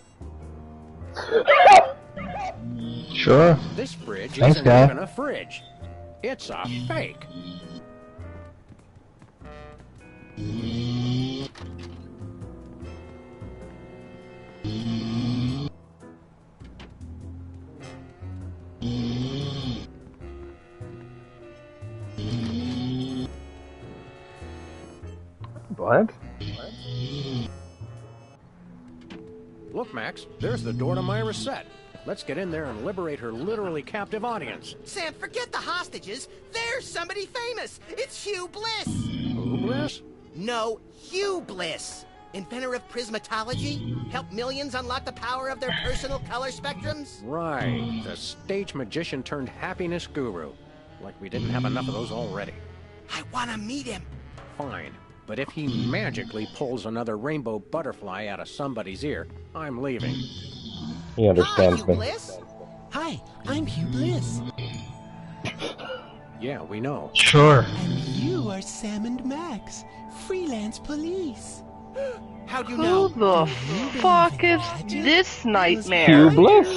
Sure. this fridge Thanks, isn't guy. even a fridge. It's a fake. What? Look, Max, there's the door to Myra's set. Let's get in there and liberate her literally captive audience. Sam, forget the hostages. There's somebody famous. It's Hugh Bliss. Who, Bliss? No, Hugh Bliss. Inventor of prismatology. Helped millions unlock the power of their personal color spectrums. Right, the stage magician turned happiness guru. Like we didn't have enough of those already. I want to meet him. Fine, but if he magically pulls another rainbow butterfly out of somebody's ear, I'm leaving. He understands Hi, me. Hugh Bliss. Hi, I'm Hugh Bliss. Yeah, we know. Sure. And you are Sam and Max, freelance police. How'd you Who know? the fuck is this Hugh nightmare? Bliss.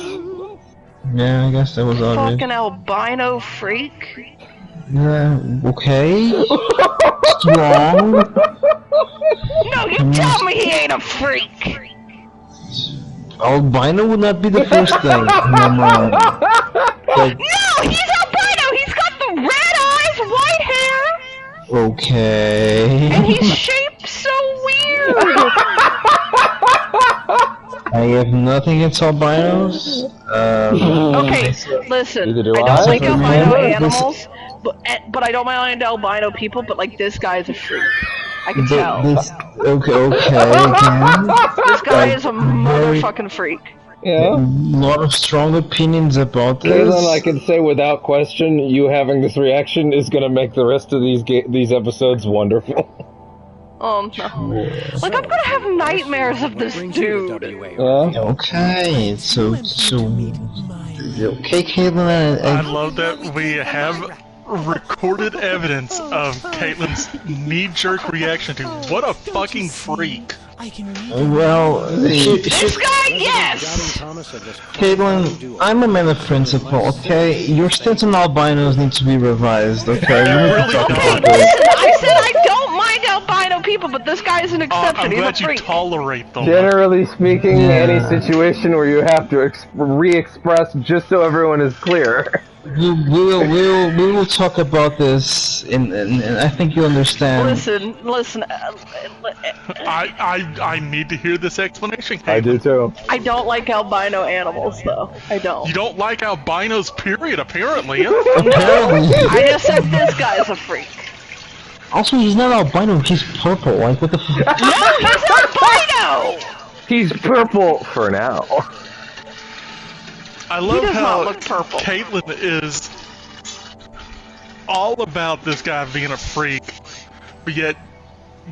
Yeah, I guess that was obvious. Fucking albino freak? Okay. What's wrong? No, you tell me he ain't a freak! Albino would not be the first thing in my mind. Like, No, he's albino! He's got the red eyes, white hair! okay. And he's shaped so weird! I have nothing against albinos. Okay, listen, Neither do I I. don't like albino Remember, animals, but I don't mind albino people, but like this guy's a freak. I can tell. Okay. This guy is a motherfucking freak. Yeah. A lot of strong opinions about this. Caitlin, I can say without question, you having this reaction is going to make the rest of these episodes wonderful. No. Like, I'm gonna have nightmares of this dude. Yeah. Okay, so okay, Caitlin. I love that we have recorded evidence of Caitlin's knee-jerk reaction to what a fucking freak. Well, This guy, yes! Caitlin, I'm a man of principle, okay? Your stance on albinos needs to be revised, okay? Okay, listen, I said I don't mind albino people, but this guy is an exception. I'm He's a glad you freak. tolerate them. Generally speaking, any situation where you have to re-express just so everyone is clear. We will talk about this, and I think you'll understand. Listen. I need to hear this explanation, Caitlin. I do too. I don't like albino animals, though. I don't. You don't like albinos, period, apparently. Apparently. I just said this guy's a freak. Also, he's not albino, he's purple. Like, what the fuck? No, he's albino! He's purple for now. I love does how not look purple. Caitlin is all about this guy being a freak, but yet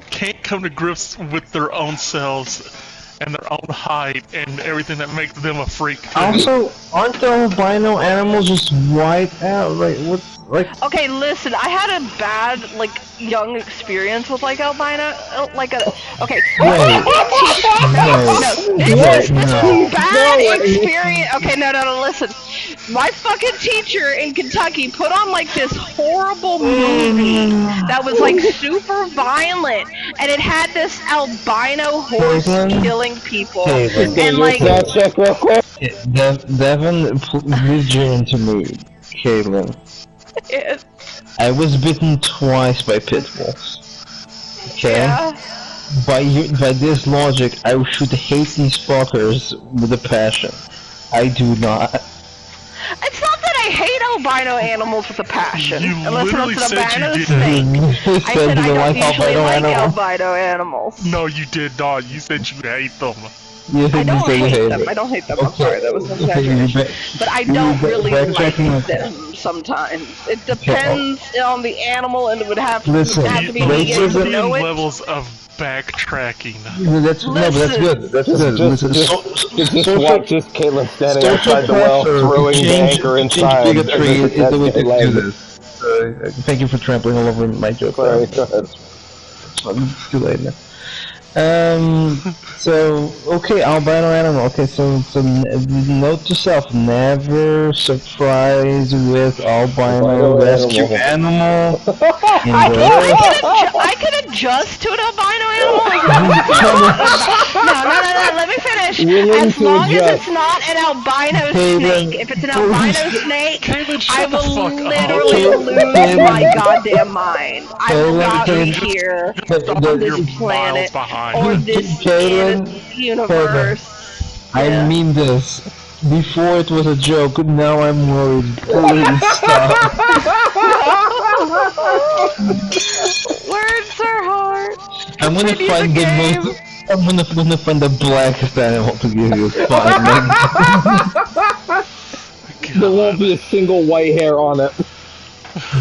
can't come to grips with their own selves and their own height and everything that makes them a freak. Also, aren't the albino animals just white out? Like, what? Like, Okay, listen, I had a bad, like, young experience with, like, albino, okay. This is bad experience. Okay, no, listen. My fucking teacher in Kentucky put on, like, this horrible movie that was, like, super violent, and it had this albino horse killing people. And, like, Check real quick. Devin, please join into me, Caitlin. I was bitten twice by pit bulls. Okay? Yeah. By this logic, I should hate these fuckers with a passion. I do not. It's not that I hate albino animals with a passion. You Unless literally it's an said you albino didn't. snake. I said I don't usually like albino animals. No, you did not. You said you hate them. I don't hate them. I don't hate them. I'm sorry, that was an exaggeration. But I don't really like them sometimes. It depends on the animal, and it would have to, be Million levels of backtracking. That's good. That's good. Just watch this Caitlin standing outside the well, throwing the anchor inside. Bigotry is the way to do this. Thank you for trampling all over my joke. Sorry, go ahead. It's too late now. So, okay, albino animal. Okay, so note to self, never surprise with albino rescue animal. I can adjust to an albino animal. No, let me finish. As long as it's not an albino snake. If it's an albino snake, I will literally lose my goddamn mind. I will not be here on this planet or this universe. I mean this. Before it was a joke, now I'm worried. Please stop. Words are hard. I'm gonna find the most. I'm gonna find the blackest animal to give you. Fine. There won't be a single white hair on it.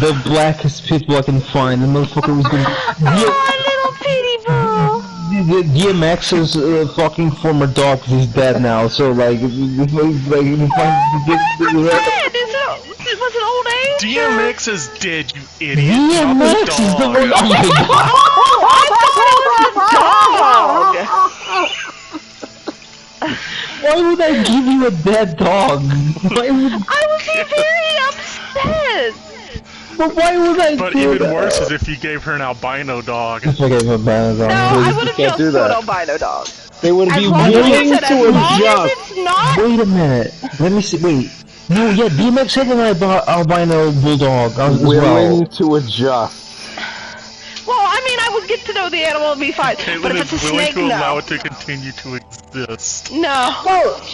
The blackest people I can find. The motherfucker was gonna. Oh, little pitty boo. DMX's fucking former dog is dead now, so like, Was it old age? DMX is dead, you idiot. DMX is the one. Oh my god! Why would I give you a dead dog? I would be very upset. But why would I But do even that? worse is if you gave her an albino dog. If I gave her an albino dog. No, I would have just put an albino dog. They would be willing to adjust. Wait a minute. Let me see. Wait. No, yeah, DMX had an albino bulldog as Willing to adjust. Well, I mean, I would get to know the animal and be fine. Caitlin but if it's a is willing snake, to allow no. it to continue to exist. No.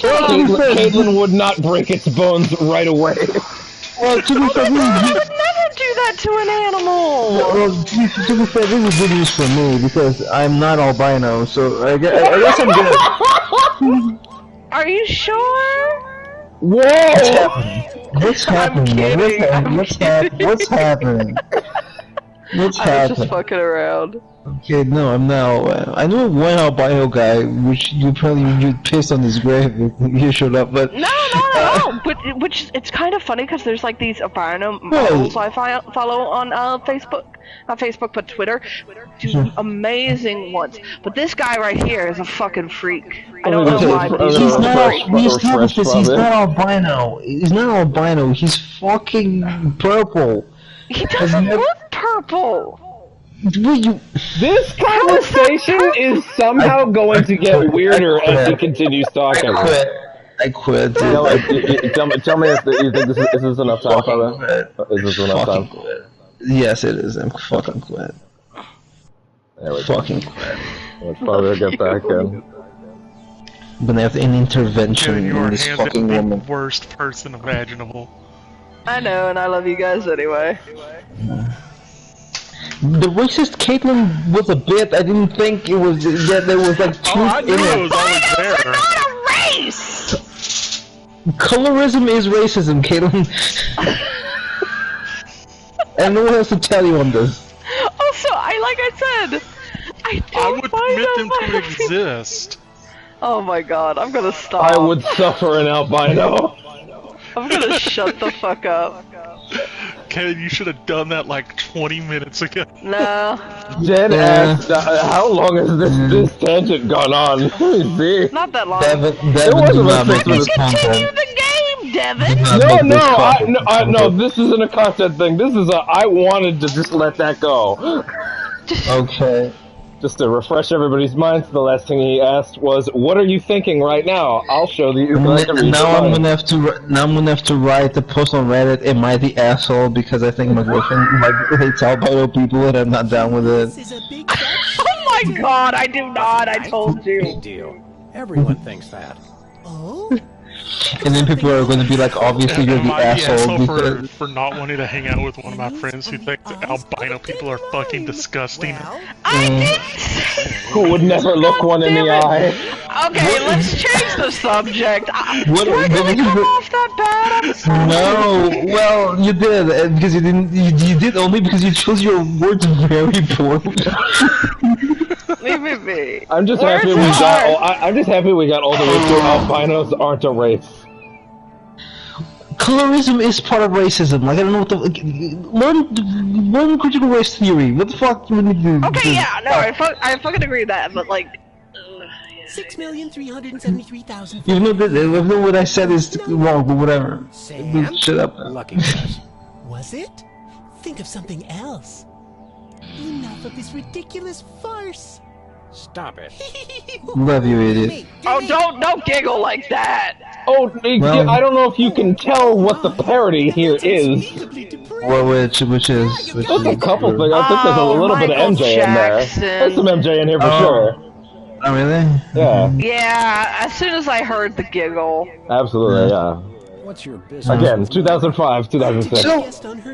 Caitlin would not break its bones right away. Well, to be fair, I would never do that to an animal. well, to be fair, this is good news for me because I'm not albino, so I guess I'm good. Are you sure? Whoa! What's happening? What's happening? What's I was just happening? fucking around. Okay, no, I'm now. I know one albino guy, which you pissed on his grave if he showed up, but No. But it's kind of funny because there's like these albino models I follow on Facebook. Not Facebook, but Twitter. Do amazing ones. But this guy right here is a fucking freak. I don't know why, but he's he's not. freak. He's not albino. He's not albino. He's fucking purple. He doesn't look purple. This conversation is somehow going to get weirder as he continues talking. I quit. Dude. Tell me if you think this is enough time, Father? Is this enough time? Yes, it is. I'm fucking quit. There we go. Fucking quit. Let's Father get back in. I'm gonna have an intervention You are in this handed fucking the woman. worst person imaginable. I know, and I love you guys anyway. The racist Caitlyn was a bit. I didn't think it was. Yeah, there was like truth I knew in it it. was always there. Not a race! Colorism is racism, Caitlyn. And no one else to tell you on this. Also, I said, I don't would find permit them to albino- exist. Oh my god, I'm gonna stop. I would suffer an albino. I'm gonna shut the fuck up. Ken, you should have done that like 20 minutes ago. No. Dead ass. How long has this tangent gone on? Let me see. Not that long. Devin wasn't do a not make six-minute this Continue content. the game, Devin! No, this isn't a content thing. This is I wanted to just let that go. Okay. Just to refresh everybody's minds, the last thing he asked was, "What are you thinking right now?" I'll show you. Now I'm gonna have to write a post on Reddit. Am I the asshole because I think my girlfriend hates albino people and I'm not down with it? Oh my god, I do not. I told you. Big deal. Everyone thinks that. Oh? And then people are going to be like, obviously you're the asshole. For not wanting to hang out with one of my friends who think that albino people are fucking disgusting. I did. Who would never look one in the eye? Okay, let's change the subject. Did I really come off that bad? I'm sorry. No, well, you did, because you didn't. You did only because you chose your words very poorly. Leave me be. I'm just happy we got. I'm just happy we got all the way through. Albinos aren't a race. Colorism is part of racism. Like, I don't know what the learn critical race theory. What the fuck do we need to do? Okay, yeah, no, I fucking agree with that, but like. 6,373,000. Even though what I said is wrong, but whatever. Sam? Shut up. Lucky guess. Was it? Think of something else. Enough of this ridiculous farce. Stop it. Love you, idiot. Oh, don't giggle like that. Oh, I don't know if you can tell what the parody here is. Well, which is? There's a couple things. I think there's a little bit of MJ in there. There's some MJ in here for sure. Oh, really? Yeah. Yeah, as soon as I heard the giggle. Absolutely, yeah. What's your business? Again, 2005, 2006. So,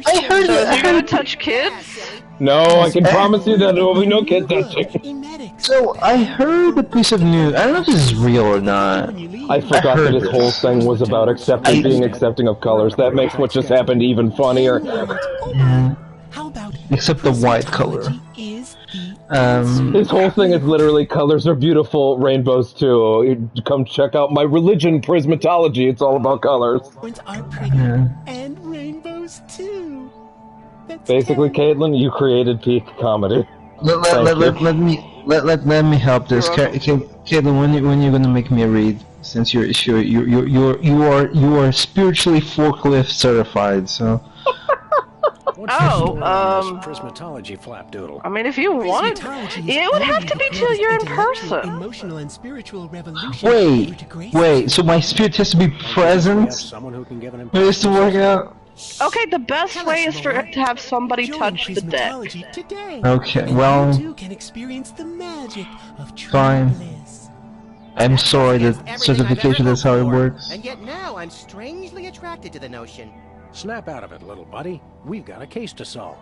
I heard So is he gonna touch kids? No, I can promise you that there will be no kid touching. So, I heard a piece of news. I don't know if this is real or not. I forgot that his whole thing was about being accepting of colors. That makes what just happened even funnier. Yeah. Except the white color. His whole thing is literally colors are beautiful, rainbows too. Come check out my religion, Prismatology. It's all about colors. And rainbows too. Basically, Caitlin, you created peak comedy. Let me help this. Caitlin, when you're gonna make me read? Since you are spiritually forklift certified, so. Prismatology flapdoodle. I mean, if you wanted, it would have to be till you're in person. Emotional and spiritual revolution. Wait. So my spirit has to be present. Someone who can give an For this to work out. Okay, the best way is to have somebody touch the deck. Okay, well, fine. I'm sorry that certification is how it works. And yet now I'm strangely attracted to the notion. Snap out of it, little buddy. We've got a case to solve.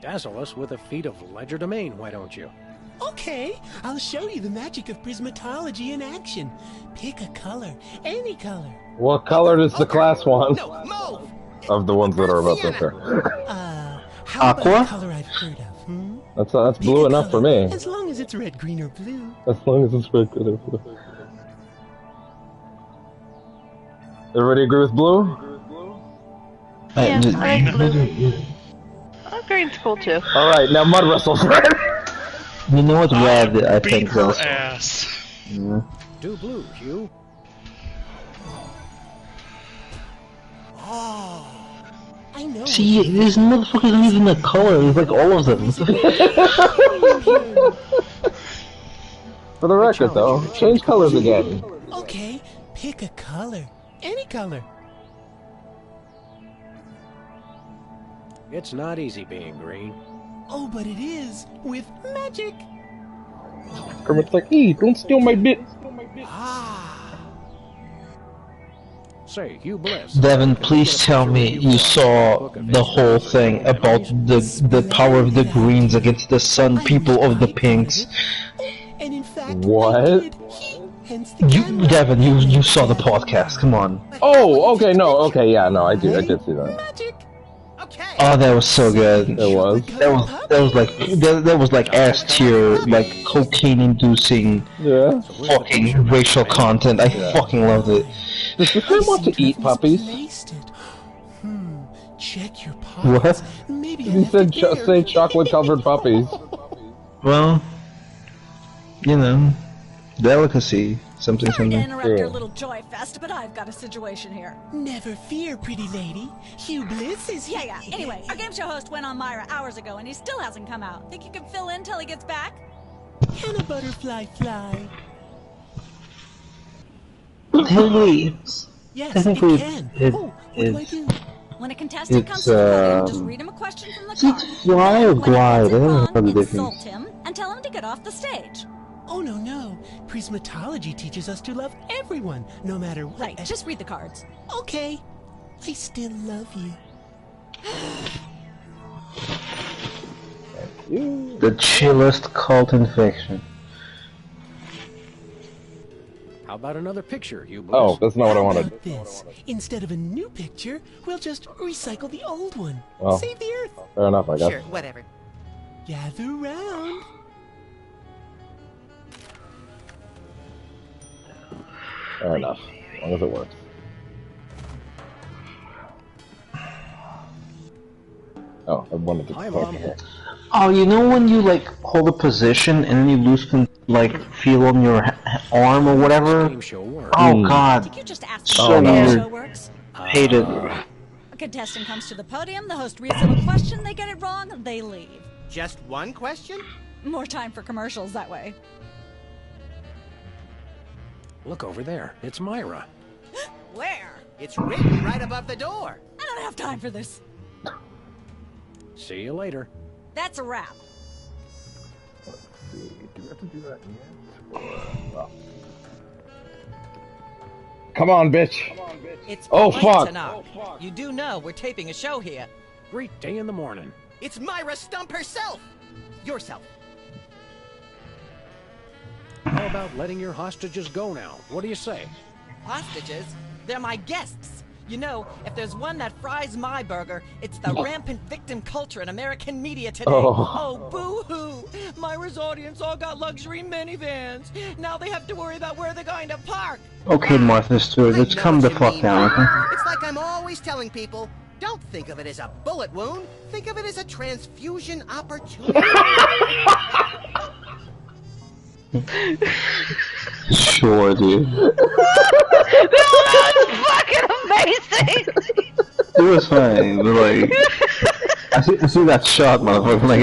Dazzle us with a feat of legerdemain, why don't you? Okay, I'll show you the magic of prismatology in action. Pick a color, any color. What color does the class want? Of the ones that are about to occur. How about a color I've heard of, That's blue enough for me. As long as it's red, green, or blue. As long as it's red, green, or blue. Everybody agree with blue? Yeah, green's cool too. Alright, now mud wrestle, Fred. You know what red I think her is? ass. Yeah. Do blue, Hugh. I know. See, these motherfuckers aren't even a color, it's like all of them. For the record, though, change colors again. Okay, pick a color. Any color. It's not easy being green. Oh, but it is with magic. Kermit's like, hey, don't steal my bit. Say, Hugh Bliss. Devin, please tell me you saw the whole thing about the power of the greens against the sun people of the pinks. And in fact, what? Devin, you saw the podcast. Come on. Oh, okay, no, okay, yeah, no, I did see that. Oh, that was so good. It was. That was like S tier, like cocaine-inducing, fucking racial content. I fucking loved it. Does the guy want to eat puppies? Check your pockets. What? Maybe He said say chocolate-covered puppies. Well, you know, delicacy. Something. Sorry to interrupt your little joy fest, but I've got a situation here. Never fear, pretty lady. Hugh Bliss is here. Yeah. Anyway, our game show host went on Myra hours ago, and he still hasn't come out. Think you can fill in till he gets back? Can a butterfly fly? Technically, Yes, technically, it can. What do I do? When a contestant comes to the podium, just read him a question from the card. Fly or glide? I don't know When the he answers difference. insult him and tell him to get off the stage. Oh, no. Prismatology teaches us to love everyone, no matter what. Right, just read the cards. Okay. I still love you. The chillest cult infection. How about another picture, you boys? Oh, that's not what I How wanted. about this? Instead of a new picture, we'll just recycle the old one. Well, Save the Earth. fair enough, I guess. Sure, whatever. Gather round. Fair enough. As long as it works. Oh, I wanted to. Hi, Mom. Oh, you know when you like hold a position and then you lose feel on your arm or whatever? Game show work. Oh God, Did you just ask so me how the weird. show works? Hate it. A contestant comes to the podium, the host reads them a question, they get it wrong, they leave. Just one question? More time for commercials that way. Look over there. It's Myra. Where? It's written right above the door. I don't have time for this. See you later. That's a wrap. Do we have to do that yet? Come on, bitch. It's Oh, polite fuck. to knock. You do know we're taping a show here. Great day in the morning. It's Myra Stump herself. Yourself. How about letting your hostages go now? What do you say? Hostages? They're my guests. You know, if there's one that fries my burger, it's the rampant victim culture in American media today. Oh. Boo-hoo! Myra's audience all got luxury minivans. Now they have to worry about where they're going to park. Okay, Martha Stewart, let's calm the fuck down, okay? It's like I'm always telling people, don't think of it as a bullet wound. Think of it as a transfusion opportunity. Sure, dude. That was fucking amazing! It was fine, but like, I see that shot, motherfucker. Like,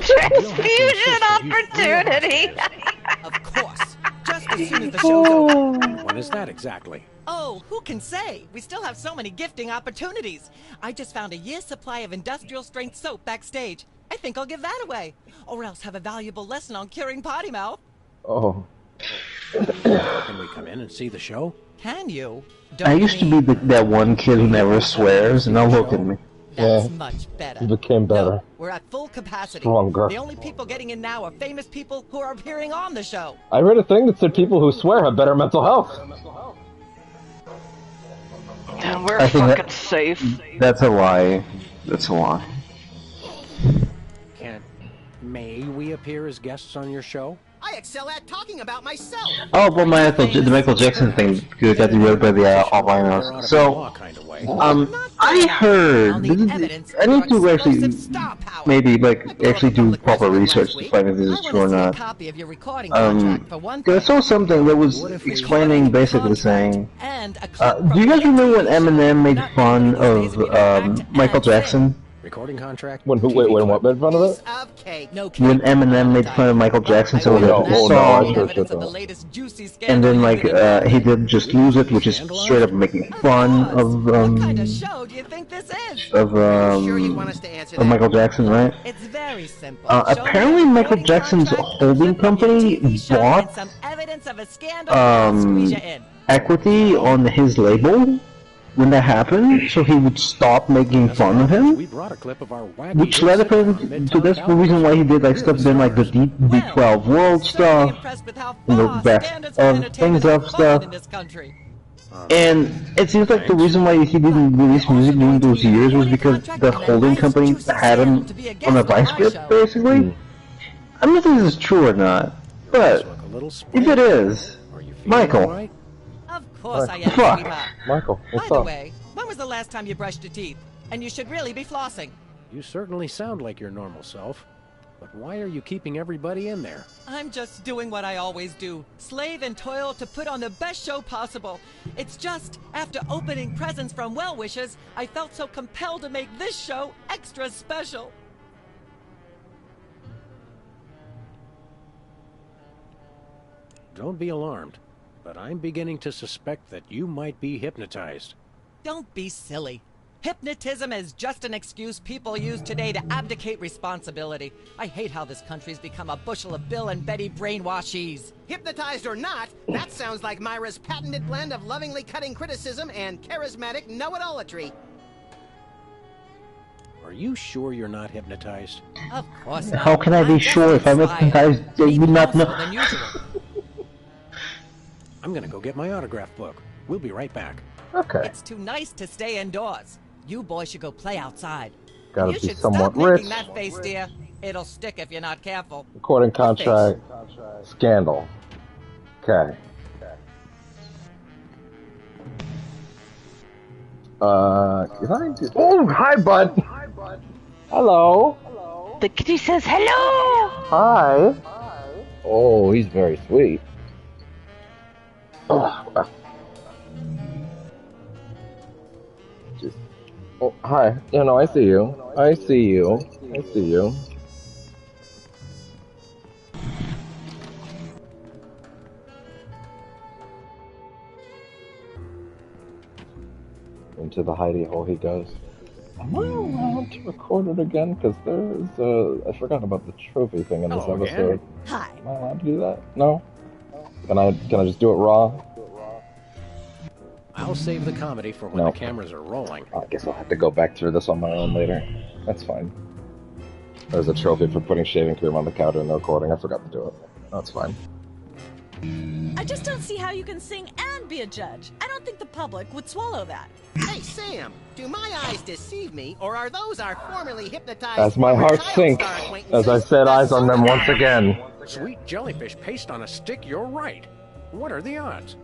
Transfusion opportunity! Of course. Just as soon as the show's over. When is that exactly? Oh, who can say? We still have so many gifting opportunities. I just found a year's supply of industrial strength soap backstage. I think I'll give that away. Or else have a valuable lesson on curing potty mouth. Oh. Can we come in and see the show? Can you? I used to be that one kid who never swears, and now look at me. That's Yeah. much better. You became better. No, we're at full capacity. Stronger. The only people getting in now are famous people who are appearing on the show. I read a thing that said people who swear have better mental health. We're I think fucking safe. That's a lie. That's a lie. May we appear as guests on your show? I excel at talking about myself. Oh, but the Michael Jackson thing got derailed by the albinos. So, I heard. I need to actually maybe actually do proper research to find if this is true or not. I saw something that was explaining, basically saying, do you guys remember when Eminem made fun of Michael Jackson? Recording contract? When what made fun of it? When Eminem made fun of Michael Jackson, so that song, and then he did "Just Lose It," which is straight up making fun of Michael Jackson, right? It's very simple. Apparently, Michael Jackson's holding company bought equity on his label. When that happened, so he would stop making fun of him, which led him to that's the reason why he did stuff in the D12 World stuff, and the best of things of stuff. And it seems like the reason why he didn't release music during those years was because the holding company had him on a vice grip, basically. I don't know if this is true or not, but if it is, Michael. Of course I am, Fuck. sweetheart. Michael, what's By the up? way, when was the last time you brushed your teeth? And you should really be flossing. You certainly sound like your normal self. But why are you keeping everybody in there? I'm just doing what I always do. Slave and toil to put on the best show possible. It's just, after opening presents from well-wishers, I felt so compelled to make this show extra special. Don't be alarmed, but I'm beginning to suspect that you might be hypnotized. Don't be silly. Hypnotism is just an excuse people use today to abdicate responsibility. I hate how this country's become a bushel of Bill and Betty brainwashies. Hypnotized or not, that sounds like Myra's patented blend of lovingly cutting criticism and charismatic know-it-allatry. Are you sure you're not hypnotized? Of course not. How can I be sure if I was hypnotized? You would not know. I'm gonna go get my autograph book. We'll be right back. Okay. It's too nice to stay indoors. You boys should go play outside. Gotta You be should somewhat stop rich. making that face, dear. It'll stick if you're not careful. Recording contract. Scandal. Okay. Oh, hi, bud. Hello. The kitty says hello. Hi. Oh, he's very sweet. Oh, just. Oh, hi. You know, I see you. I see you. I see you. Into the hidey hole he goes. Am I allowed to record it again? Because there's I forgot about the trophy thing in this episode. Hi. Am I allowed to do that? No? Can I just do it raw? I'll save the comedy for when the cameras are rolling. I guess I'll have to go back through this on my own later. That's fine. There's a trophy for putting shaving cream on the counter in the recording. I forgot to do it. That's fine. I just don't see how you can sing and be a judge. I don't think the public would swallow that. Hey, Sam, do my eyes deceive me, or are those our formerly hypnotized... As my heart sinks, as I set eyes on them once again. Sweet jellyfish paste on a stick, you're right. What are the odds?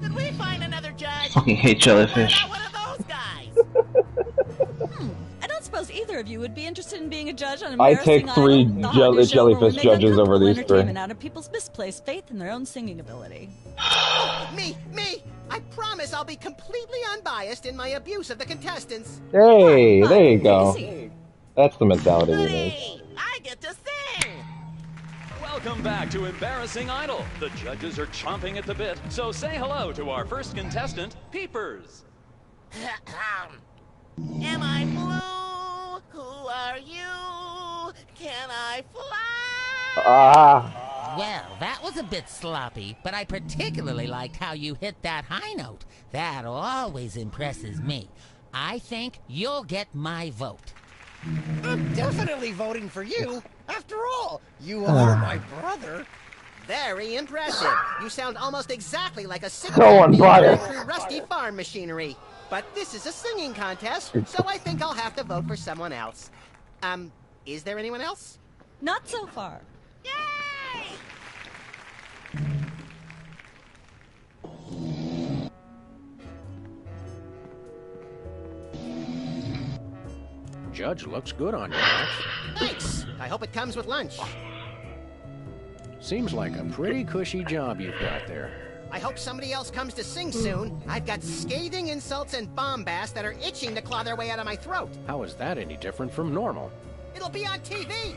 Could we find another judge? Fucking hate jellyfish. What about one of those guys? I don't suppose either of you would be interested in being a judge on I Embarrassing take three Idol, the hot new show where we jellyfish make judges over uncomfortable these three. entertainment out of people's misplaced faith in their own singing ability. Me! I promise I'll be completely unbiased in my abuse of the contestants. Hey, there you go. That's the mentality we need. Hey, I get to sing! Welcome back to Embarrassing Idol. The judges are chomping at the bit, so say hello to our first contestant, Peepers. Am I blue? Who are you? Can I fly? Well, that was a bit sloppy, but I particularly liked how you hit that high note. That always impresses me. I think you'll get my vote. I'm definitely voting for you. After all, you are my brother. Very impressive. You sound almost exactly like a sick So man being unbiased. carried through rusty farm machinery. But this is a singing contest, so I think I'll have to vote for someone else. Is there anyone else? Not so far. Yay! Judge looks good on you, Max. Thanks. I hope it comes with lunch. Seems like a pretty cushy job you've got there. I hope somebody else comes to sing soon. I've got scathing insults and bombast that are itching to claw their way out of my throat. How is that any different from normal? It'll be on TV.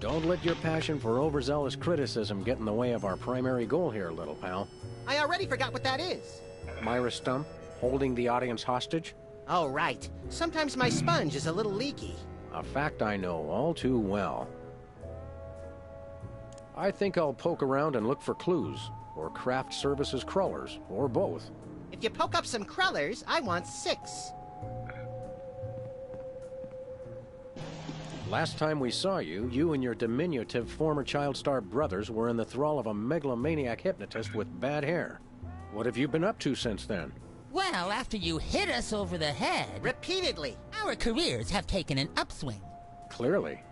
Don't let your passion for overzealous criticism get in the way of our primary goal here, little pal. I already forgot what that is. Myra Stump, holding the audience hostage? Oh, right. Sometimes my sponge is a little leaky. A fact I know all too well. I think I'll poke around and look for clues, or craft services crawlers, or both. If you poke up some crullers, I want 6. Last time we saw you, you and your diminutive former child star brothers were in the thrall of a megalomaniac hypnotist with bad hair. What have you been up to since then? Well, after you hit us over the head... Repeatedly. Our careers have taken an upswing. Clearly.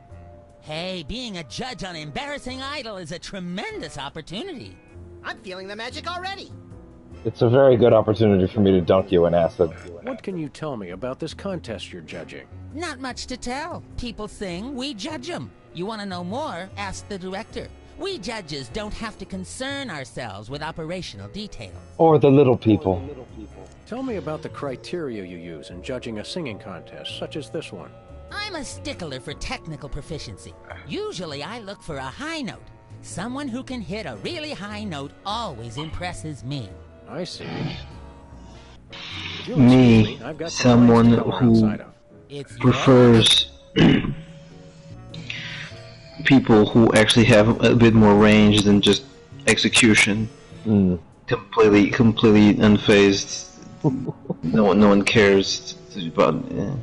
Hey, being a judge on Embarrassing Idol is a tremendous opportunity. I'm feeling the magic already. It's a very good opportunity for me to dunk you in acid. What can you tell me about this contest you're judging? Not much to tell. People sing, we judge them. You want to know more? Ask the director. We judges don't have to concern ourselves with operational details. Or the little people. Tell me about the criteria you use in judging a singing contest, such as this one. I'm a stickler for technical proficiency. Usually I look for a high note. Someone who can hit a really high note always impresses me. I see. me, someone who prefers people who actually have a bit more range than just execution. Completely unfazed. No one cares about. Yeah.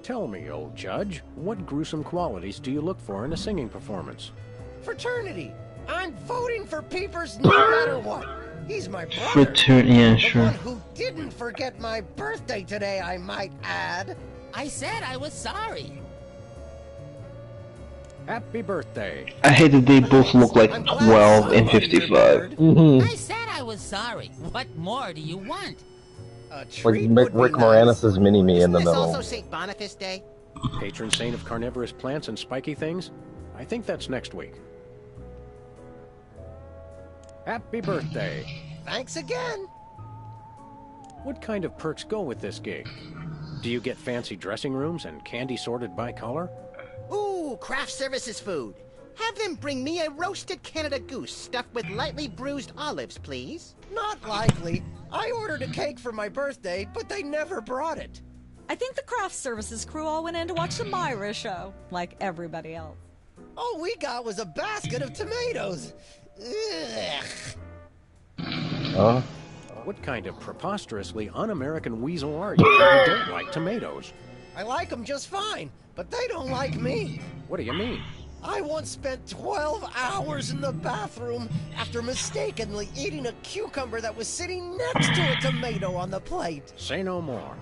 Tell me, old judge, what gruesome qualities do you look for in a singing performance? Fraternity! I'm voting for Peepers no matter what! He's my brother! Yeah, the sure. one who didn't forget my birthday today, I might add! I said I was sorry. Happy birthday! I hate that they both look like 12 and 55. I said I was sorry. What more do you want? Like Rick Moranis' Mini-Me in the middle. Also St. Boniface Day? Patron saint of carnivorous plants and spiky things? I think that's next week. Happy birthday! Thanks again! What kind of perks go with this gig? Do you get fancy dressing rooms and candy sorted by color? Ooh, craft services food. Have them bring me a roasted Canada goose stuffed with lightly bruised olives, please. Not likely. I ordered a cake for my birthday, but they never brought it. I think the craft services crew all went in to watch the Myra show, like everybody else. All we got was a basket of tomatoes. Ugh. What kind of preposterously un-American weasel are you that you don't like tomatoes? I like them just fine, but they don't like me. What do you mean? I once spent 12 hours in the bathroom after mistakenly eating a cucumber that was sitting next to a tomato on the plate. Say no more.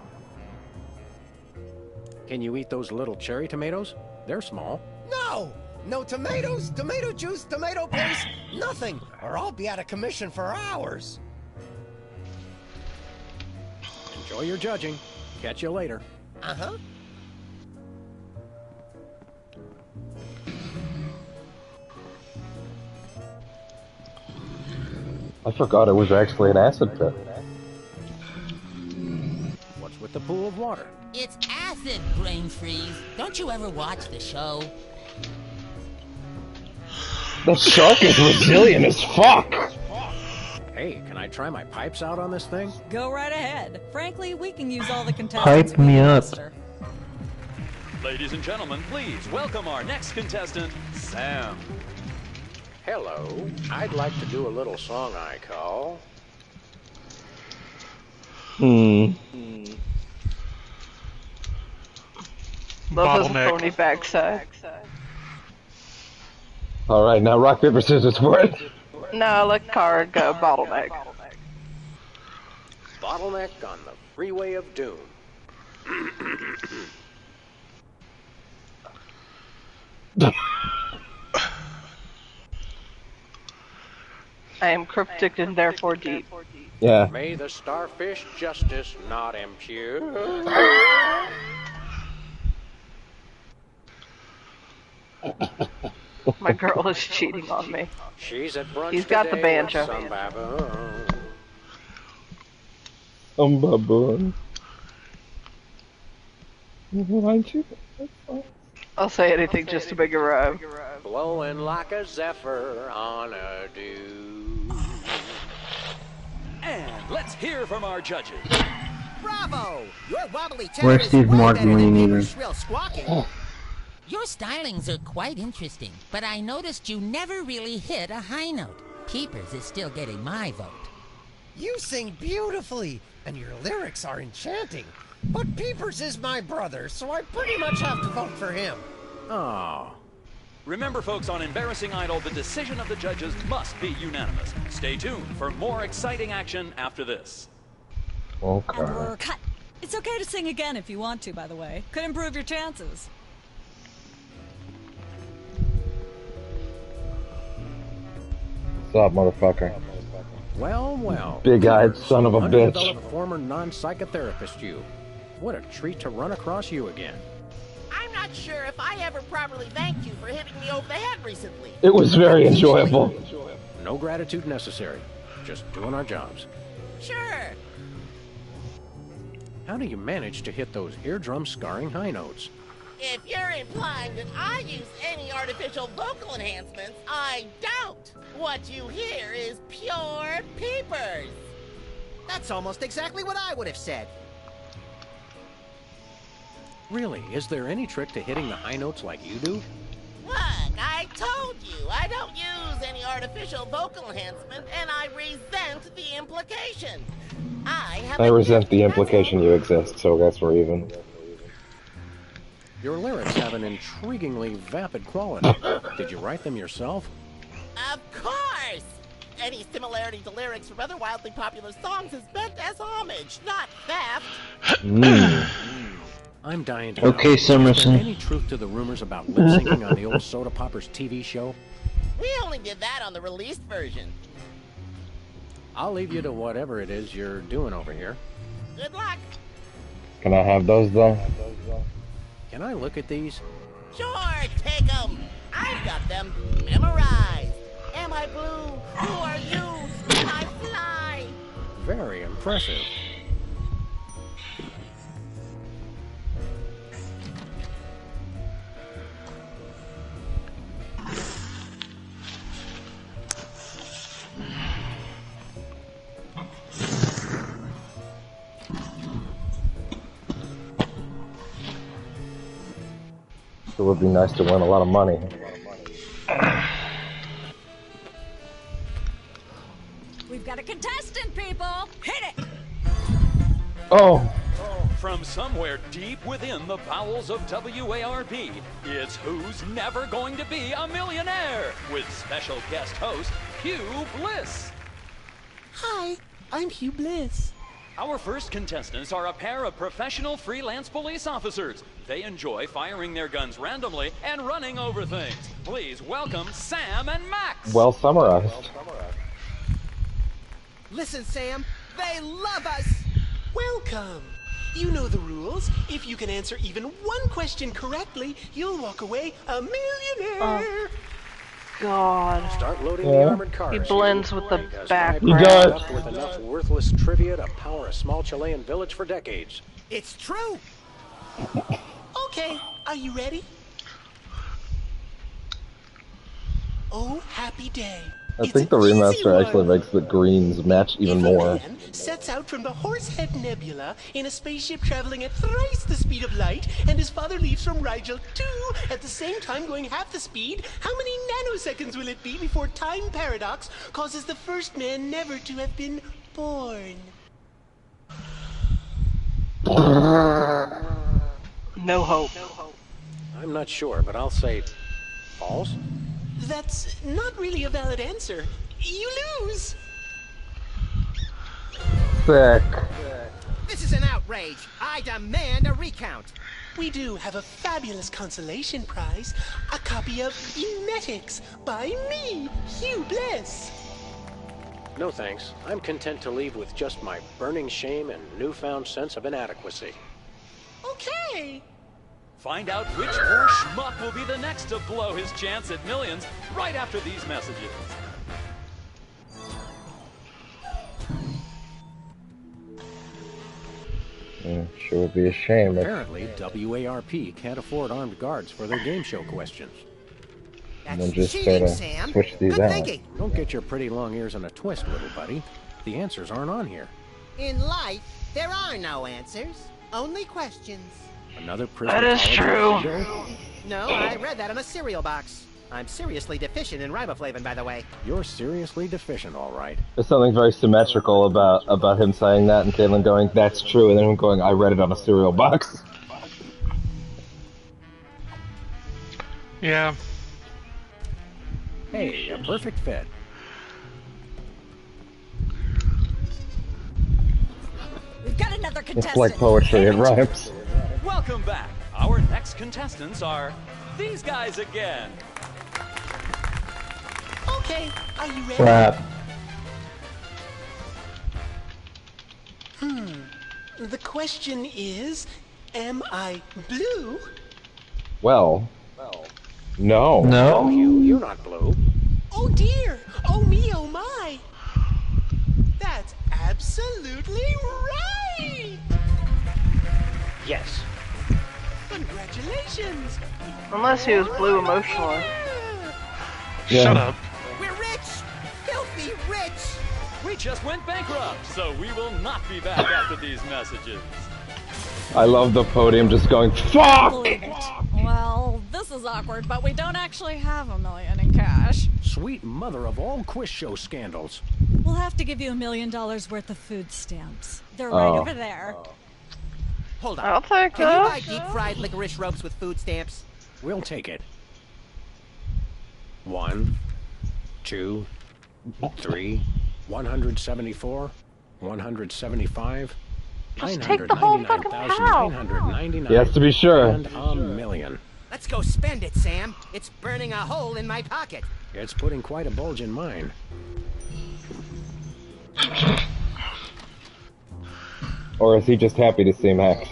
Can you eat those little cherry tomatoes? They're small. No! No tomatoes, tomato juice, tomato paste, nothing, or I'll be out of commission for hours. Enjoy your judging. Catch you later. Uh-huh. I forgot it was actually an acid pit. What's with the pool of water? It's acid, brain freeze. Don't you ever watch the show? The shark is resilient as fuck! Hey, can I try my pipes out on this thing? Go right ahead. Frankly, we can use all the contestants. Pipe me up. Ladies and gentlemen, please welcome our next contestant, Sam. Hello. I'd like to do a little song I call... Love has a phony backside. Alright, now rock, paper, scissors for it. No, let card go. Bottleneck. Bottleneck on the freeway of doom. I am cryptic and therefore deep. Yeah. May the starfish justice not impugn. My girl is cheating on me. She's at brunch. He's got the banjo. Some baboon. Baboon. Why'd you? I'll say anything just to make it rhyme. Blowing like a zephyr on a dew. And let's hear from our judges. Bravo! Your wobbly tenor Where's is Steve way Martin better when you than need Paper's him? shrill squawking. Your stylings are quite interesting, but I noticed you never really hit a high note. Peepers is still getting my vote. You sing beautifully, and your lyrics are enchanting. But Peepers is my brother, so I pretty much have to vote for him. Oh. Remember, folks, on Embarrassing Idol, the decision of the judges must be unanimous. Stay tuned for more exciting action after this. Okay. And we're cut. It's okay to sing again if you want to, by the way. Could improve your chances. What's up, motherfucker? Well, well. Big-eyed son of a bitch. Undeveloped former non-psychotherapist you. What a treat to run across you again. I'm not sure if I ever properly thanked you for hitting me over the head recently. It was very enjoyable. No gratitude necessary. Just doing our jobs. Sure. How do you manage to hit those eardrum scarring high notes? If you're implying that I use any artificial vocal enhancements, I don't. What you hear is pure peepers. That's almost exactly what I would have said. Really, is there any trick to hitting the high notes like you do? Look, I told you, I don't use any artificial vocal enhancement, and I resent the implication. I resent the implication you exist, so I guess we're even. Your lyrics have an intriguingly vapid quality. Did you write them yourself? Of course! Any similarity to lyrics from other wildly popular songs is meant as homage, not theft. I'm dying to Okay, know. Summerson. Is there any truth to the rumors about lip-syncing on the old Soda Poppers TV show? We only did that on the released version. I'll leave you to whatever it is you're doing over here. Good luck. Can I have those, though? Can I look at these? Sure, take them. I've got them memorized. Am I blue? Who are you? Can I fly? Very impressive. It would be nice to win a lot of money. We've got a contestant, people! Hit it! Oh! From somewhere deep within the bowels of WARP, it's Who's Never Going to Be a Millionaire? With special guest host, Hugh Bliss. Hi, I'm Hugh Bliss. Our first contestants are a pair of professional freelance police officers. They enjoy firing their guns randomly and running over things. Please welcome Sam and Max. Well summarized. Listen, Sam, they love us! Welcome! You know the rules. If you can answer even one question correctly, you'll walk away a millionaire! God. Start loading the armored cars. He blends with the Because background. I've been up with enough worthless trivia to power a small Chilean village for decades. It's true! Okay, are you ready? Oh, happy day. I think the remaster actually makes the greens match even more. Man sets out from the Horsehead Nebula in a spaceship traveling at thrice the speed of light, and his father leaves from Rigel too, at the same time going half the speed. How many nanoseconds will it be before time paradox causes the first man never to have been born? No hope. I'm not sure, but I'll say false. That's not really a valid answer. You lose! Sick. This is an outrage. I demand a recount. We do have a fabulous consolation prize, a copy of Emetics by me, Hugh Bliss. No thanks. I'm content to leave with just my burning shame and newfound sense of inadequacy. Okay. Find out which poor schmuck will be the next to blow his chance at millions right after these messages. Sure would be a shame if... Apparently, WARP can't afford armed guards for their game show questions. And then just sort of switch these out. Don't get your pretty long ears in a twist, little buddy. The answers aren't on here. In life, there are no answers, only questions. Another prison That is true. No, I read that on a cereal box. I'm seriously deficient in riboflavin, by the way. You're seriously deficient, all right. There's something very symmetrical about him saying that and Caitlin going, "That's true," and then him going, "I read it on a cereal box." Yeah. Hey, a perfect fit. We've got another contestant. It's like poetry, it rhymes. Welcome back. Our next contestants are these guys again. Okay, are you ready? Crap. The question is, am I blue? Well, no. No, you're not blue. Oh dear! Oh me, oh my! That's absolutely right! Yes. Congratulations! Unless he was blue emotionally. Yeah. Shut up. We're rich! Filthy rich! We just went bankrupt, so we will not be back after these messages. I love the podium just going, fuck! Believe it. Well, this is awkward, but we don't actually have $1 million in cash. Sweet mother of all quiz show scandals. We'll have to give you $1 million worth of food stamps. They're right over there. Hold on. I'll take Can you buy those. deep-fried licorice ropes with food stamps? We'll take it. 1, 2, 3, 174, 175, Just take the whole fucking pile. 999, Yes, to be sure. and $1 million. Let's go spend it, Sam. It's burning a hole in my pocket. It's putting quite a bulge in mine. Or is he just happy to see Max?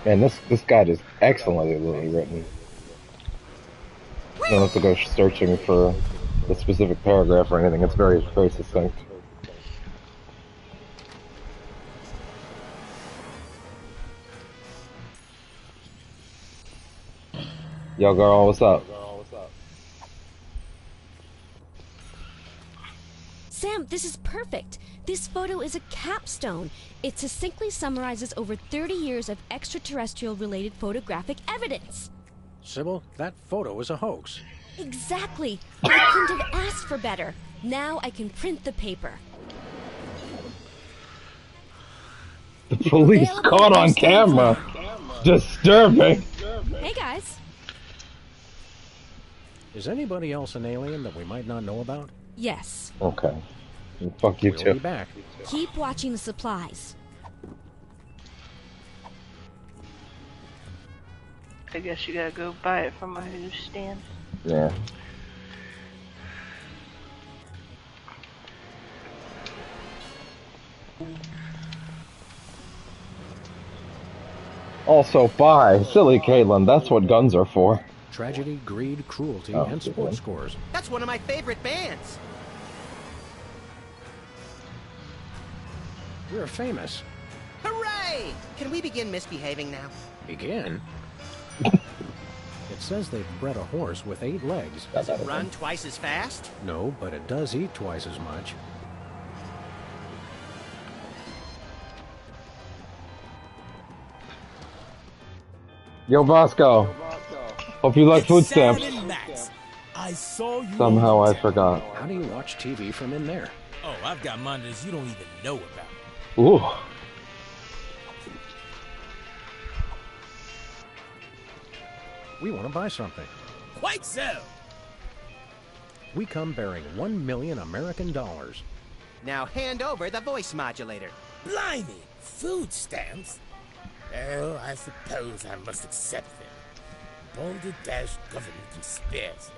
Man, this guide is excellently written. You don't have to go searching for the specific paragraph or anything. It's very, very succinct. Yo, girl, what's up? Sam, this is perfect. This photo is a capstone. It succinctly summarizes over 30 years of extraterrestrial-related photographic evidence. Sybil, that photo is a hoax. Exactly. I couldn't have asked for better. Now I can print the paper. The police caught on camera. Disturbing. Hey, guys. Is anybody else an alien that we might not know about? Yes. Okay. Fuck you We'll too. be back. Keep watching the supplies. I guess you gotta go buy it from a newsstand. Yeah. Also, bye. Silly Caitlin, that's what guns are for. Tragedy, greed, cruelty, Oh, and sports okay. scores. That's one of my favorite bands. We're famous. Hooray! Can we begin misbehaving now? Begin? It says they've bred a horse with 8 legs. Does it run twice as fast? No, but it does eat twice as much. Yo, Bosco. Hope you like food Sam stamps. and Max, I saw you Somehow on I the forgot. How do you watch TV from in there? Oh, I've got monitors you don't even know about. Ooh. We want to buy something. Quite so. We come bearing 1 million American dollars. Now hand over the voice modulator. Blimey, food stamps? Well, I suppose I must accept them. Balderdash government conspiracy.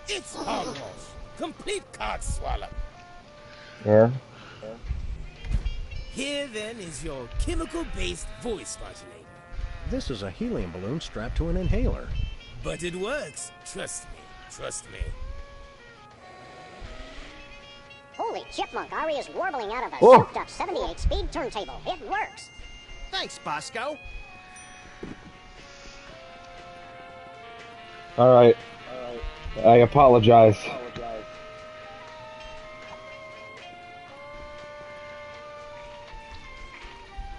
It's hogwash. Complete card swallow. Yeah. Here then is your chemical-based voice modulator. This is a helium balloon strapped to an inhaler. But it works. Trust me. Trust me. Holy chipmunk, Ari is warbling out of a Oh. souped-up 78-speed turntable. It works. Thanks, Bosco. Alright. I apologize.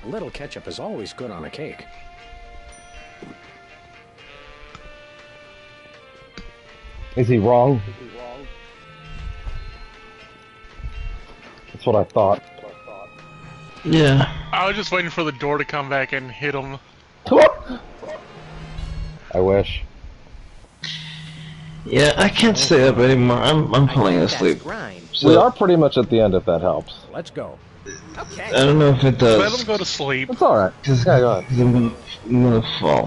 A little ketchup is always good on a cake. Is he wrong? That's what I thought. Yeah. I was just waiting for the door to come back and hit him. I wish. Yeah, I can't stay up anymore. I'm falling asleep. So, We are pretty much at the end, if that helps. Let's go. Okay. I don't know if it does. Let him go to sleep. It's alright. Yeah, go ahead. 'Cause I'm gonna fall.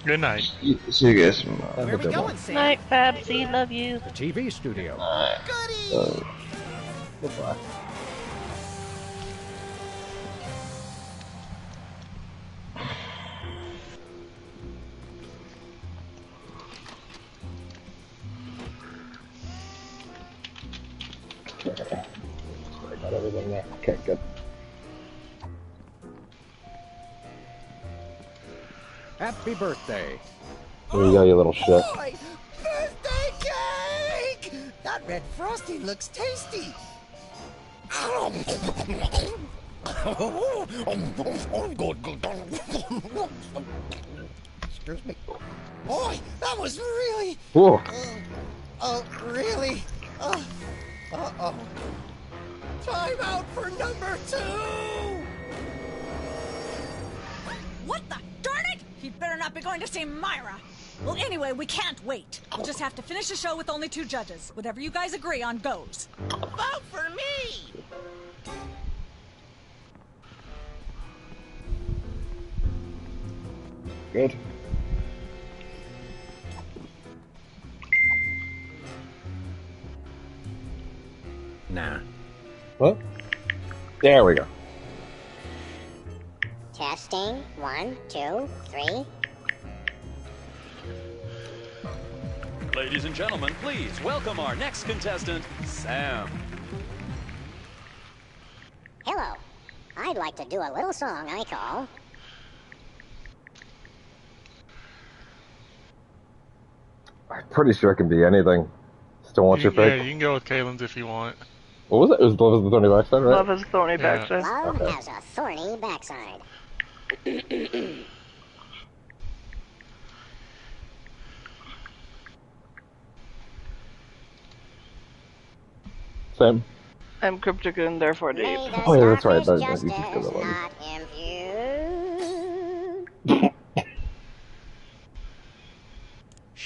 Good night. See you guys tomorrow. Where are we going, Sam? Night, Babsy. Love you. The TV studio. Goodbye. Yeah, okay, good. Happy birthday. Here you go, you little shit. Boy, birthday cake! That red frosting looks tasty. Excuse me. Boy, that was really... Whoa. Really? Uh-oh. Time out for number 2! What the? Darn it! He'd better not be going to see Myra. Well, anyway, we can't wait. We'll just have to finish the show with only 2 judges. Whatever you guys agree on goes. Vote for me! Good. Nah. What? There we go. Testing. 1, 2, 3. Ladies and gentlemen, please welcome our next contestant, Sam. Hello. I'd like to do a little song I call... I'm pretty sure it can be anything. Still want your pick? Yeah, you can go with Kaylin's if you want. What was it? It was Love is the Thorny Backside, right? Love is thorny backside. Love Okay. has a thorny backside. Same. I'm cryptic and therefore deep. Oh yeah, that's right. You Justice just go that one. not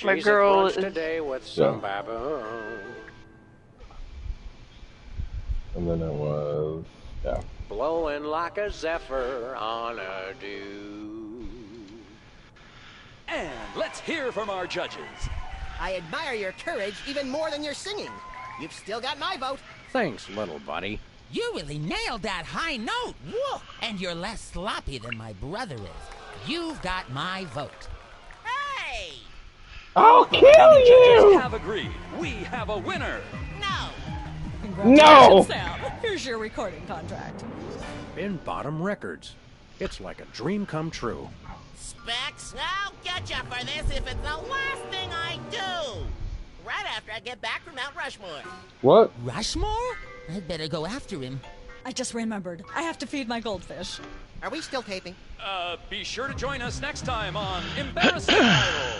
My She's girl at brunch is- today with some baboon. And then it was... Yeah. Blowing like a zephyr on a dew. And let's hear from our judges. I admire your courage even more than your singing. You've still got my vote. Thanks, little buddy. You really nailed that high note. Whoa. And you're less sloppy than my brother is. You've got my vote. Hey! I'll kill The you! judges have agreed. We have a winner. No! No! Sam, here's your recording contract. In Bottom Records. It's like a dream come true. Specs, I'll get you for this if it's the last thing I do! Right after I get back from Mount Rushmore. What? Rushmore? I'd better go after him. I just remembered. I have to feed my goldfish. Are we still taping? Be sure to join us next time on Embarrassing Idol.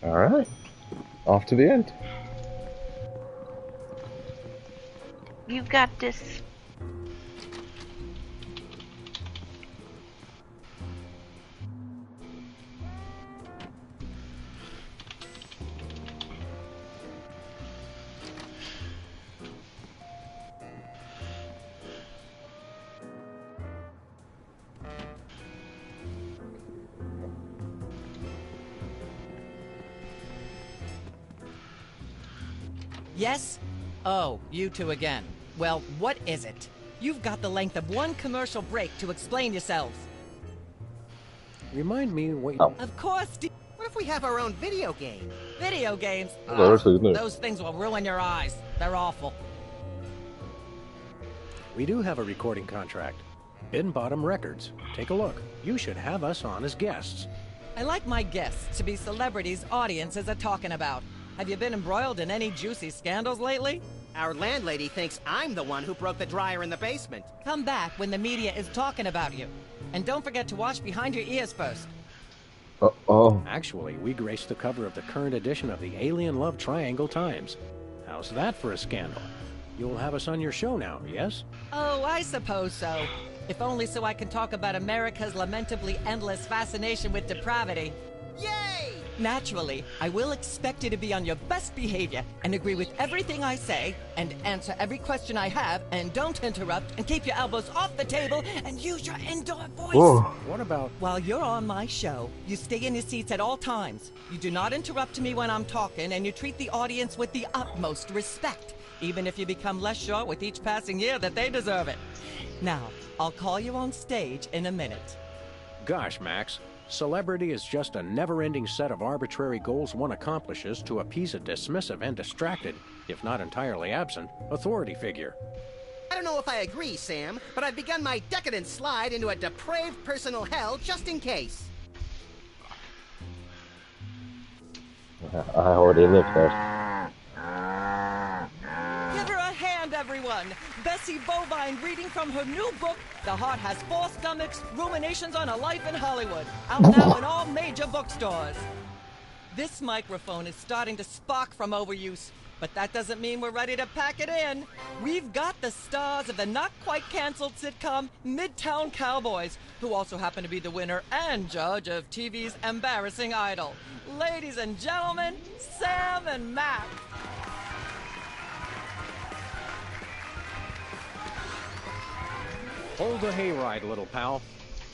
Alright. Off to the end. You've got this. Yes? Oh, you two again. Well, what is it? You've got the length of one commercial break to explain yourselves. Remind me what you... Of course. What if we have our own video game? Video games? Well, that's what you do. Those things will ruin your eyes. They're awful. We do have a recording contract. In Bottom Records. Take a look. You should have us on as guests. I like my guests to be celebrities audiences are talking about. Have you been embroiled in any juicy scandals lately? Our landlady thinks I'm the one who broke the dryer in the basement. Come back when the media is talking about you. And don't forget to watch behind your ears first. Uh-oh. Actually, we graced the cover of the current edition of the Alien Love Triangle Times. How's that for a scandal? You'll have us on your show now, yes? Oh, I suppose so. If only so I can talk about America's lamentably endless fascination with depravity. Yay! Naturally, I will expect you to be on your best behavior and agree with everything I say and answer every question I have and don't interrupt and keep your elbows off the table and use your indoor voice. Whoa. What about... While you're on my show, you stay in your seats at all times. You do not interrupt me when I'm talking and you treat the audience with the utmost respect, even if you become less sure with each passing year that they deserve it. Now, I'll call you on stage in a minute. Gosh, Max. Celebrity is just a never-ending set of arbitrary goals one accomplishes to appease a dismissive and distracted, if not entirely absent, authority figure. I don't know if I agree, Sam, but I've begun my decadent slide into a depraved personal hell just in case. I already lived there. Give her a hand, everyone. Bessie Bovine reading from her new book, The Heart Has Four Stomachs, Ruminations on a Life in Hollywood. Out now in all major bookstores. This microphone is starting to spark from overuse, but that doesn't mean we're ready to pack it in. We've got the stars of the not-quite-canceled sitcom Midtown Cowboys, who also happen to be the winner and judge of TV's Embarrassing Idol. Ladies and gentlemen, Sam and Mac. Hold the hayride, little pal.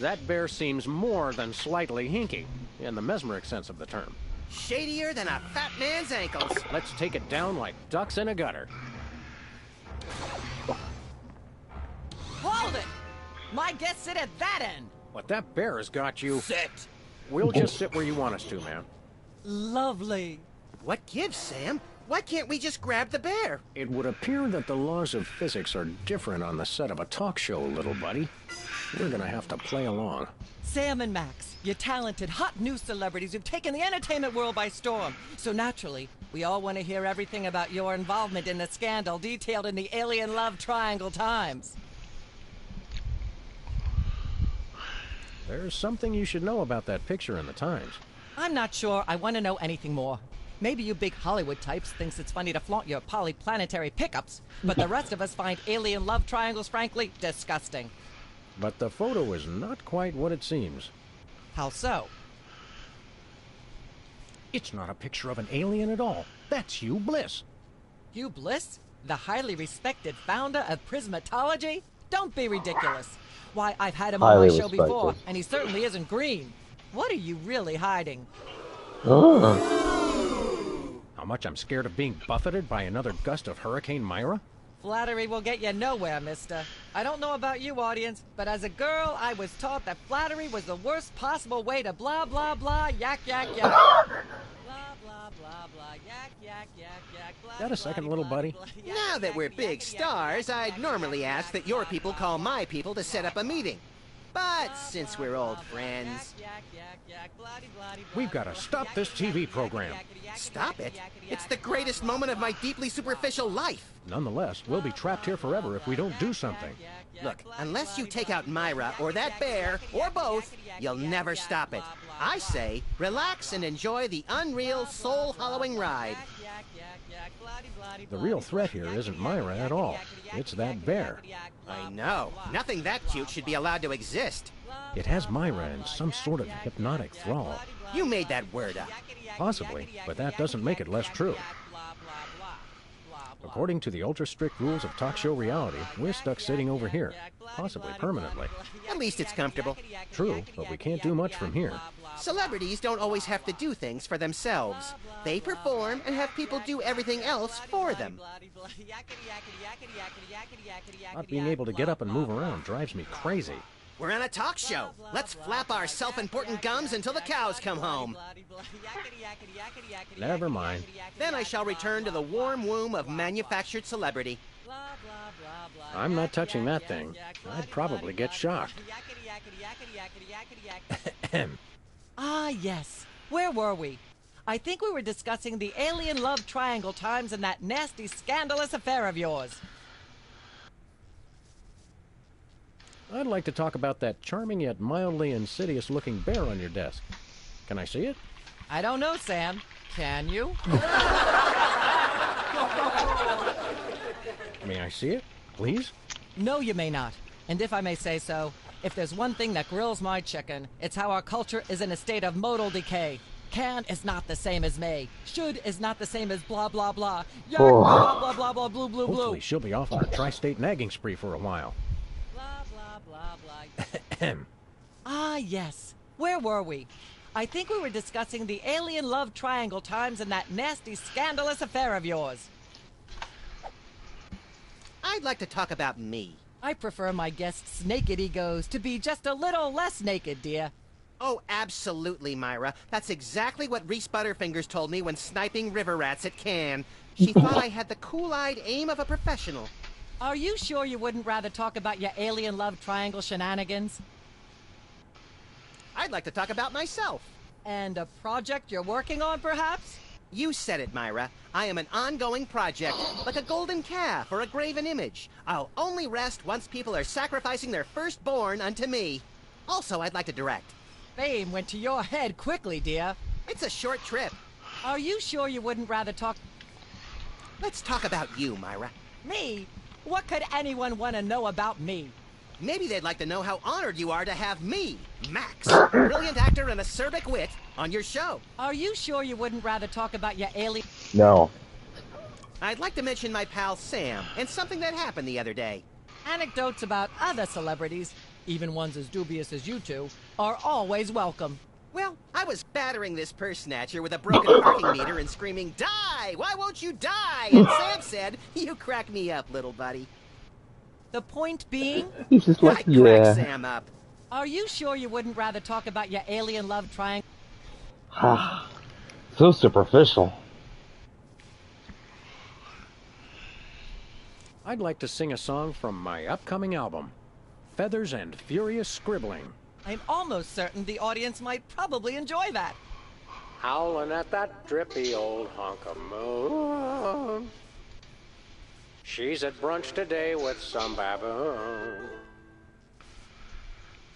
That bear seems more than slightly hinky, in the mesmeric sense of the term. Shadier than a fat man's ankles. Let's take it down like ducks in a gutter. Hold it! My guests sit at that end. But that bear has got you... Sit. We'll just sit where you want us to, man. Lovely. What gives, Sam? Why can't we just grab the bear? It would appear that the laws of physics are different on the set of a talk show, little buddy. We're gonna have to play along. Sam and Max, you're talented, hot new celebrities who've taken the entertainment world by storm. So naturally, we all want to hear everything about your involvement in the scandal detailed in the Alien Love Triangle Times. There's something you should know about that picture in the Times. I'm not sure I want to know anything more. Maybe you big Hollywood types thinks it's funny to flaunt your polyplanetary pickups, but the rest of us find alien love triangles, frankly, disgusting. But the photo is not quite what it seems. How so? It's not a picture of an alien at all. That's Hugh Bliss. Hugh Bliss? The highly respected founder of Prismatology? Don't be ridiculous. Why, I've had him on my show before, and he certainly isn't green. What are you really hiding? How much I'm scared of being buffeted by another gust of Hurricane Myra? Flattery will get you nowhere, mister. I don't know about you, audience, but as a girl, I was taught that flattery was the worst possible way to blah, blah, blah, yak, yak, yak. Blah, blah, blah, blah, yak, yak, yak, yak, blah, Got a second, little buddy? Now that we're big stars, I'd normally ask that your people call my people to set up a meeting. But since we're old friends... We've got to stop this TV program. Stop it? It's the greatest moment of my deeply superficial life. Nonetheless, we'll be trapped here forever if we don't do something. Look, unless you take out Myra or that bear, or both, you'll never stop it. I say, relax and enjoy the unreal, soul-hollowing ride. The real threat here isn't Myra at all. It's that bear. I know. Nothing that cute should be allowed to exist. It has Myra in some sort of hypnotic thrall. You made that word up. Possibly, but that doesn't make it less true. According to the ultra-strict rules of talk show reality, we're stuck sitting over here, possibly permanently. At least it's comfortable. True, but we can't do much from here. Celebrities don't always have to do things for themselves. They perform and have people do everything else for them. Not being able to get up and move around drives me crazy. We're on a talk show. Let's flap our self-important gums until the cows come home. Never mind. Then I shall return to the warm womb of manufactured celebrity. I'm not touching that thing. I'd probably get shocked. Ah, yes. Where were we? I think we were discussing the Alien Love Triangle Times and that nasty, scandalous affair of yours. I'd like to talk about that charming yet mildly insidious-looking bear on your desk. Can I see it? I don't know, Sam. Can you? May I see it, please? No, you may not. And if I may say so, if there's one thing that grills my chicken, it's how our culture is in a state of modal decay. Can is not the same as may. Should is not the same as blah, blah, blah. Yak, blah, blah, blah, blah, blue, blue, blue. Hopefully she'll be off on a tri-state nagging spree for a while. Ah, yes. Where were we? I think we were discussing the Alien Love Triangle Times and that nasty, scandalous affair of yours. I'd like to talk about me. I prefer my guests' naked egos to be just a little less naked, dear. Oh, absolutely, Myra. That's exactly what Reese Butterfingers told me when sniping river rats at Cannes. She thought I had the cool-eyed aim of a professional. Are you sure you wouldn't rather talk about your alien love triangle shenanigans? I'd like to talk about myself. And a project you're working on, perhaps? You said it, Myra. I am an ongoing project, like a golden calf or a graven image. I'll only rest once people are sacrificing their firstborn unto me. Also, I'd like to direct. Fame went to your head quickly, dear. It's a short trip. Are you sure you wouldn't rather talk... Let's talk about you, Myra. Me? What could anyone want to know about me? Maybe they'd like to know how honored you are to have me, Max, brilliant actor and acerbic wit, on your show. Are you sure you wouldn't rather talk about your alien... No. I'd like to mention my pal Sam, and something that happened the other day. Anecdotes about other celebrities, even ones as dubious as you two, are always welcome. Well, I was battering this purse snatcher with a broken parking meter and screaming, "Die! Why won't you die?" And Sam said, "You crack me up, little buddy." The point being... He's just like, I crack Sam up. Are you sure you wouldn't rather talk about your alien love triangle? So superficial. I'd like to sing a song from my upcoming album, Feathers and Furious Scribbling. I'm almost certain the audience might probably enjoy that. Howling at that drippy old hunk of moon. She's at brunch today with some baboon.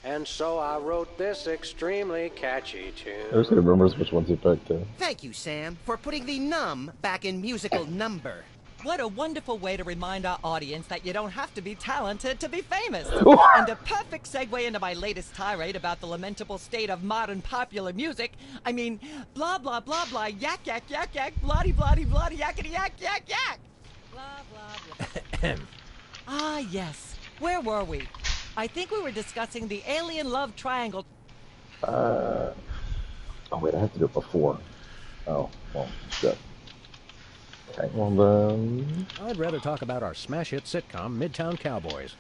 And so I wrote this extremely catchy tune. I wish I remembers which ones he picked too. Thank you, Sam, for putting the num back in musical number. What a wonderful way to remind our audience that you don't have to be talented to be famous. And a perfect segue into my latest tirade about the lamentable state of modern popular music. I mean, blah, blah, blah, blah, yak, yak, yak, yak, bloody, bloody, bloody, yakety, yak, yak, yak. Blah, blah, blah. Ah, yes. Where were we? I think we were discussing the alien love triangle. Oh, wait, I have to do it before. Oh, well, shit. Okay, well then... I'd rather talk about our smash hit sitcom, Midtown Cowboys.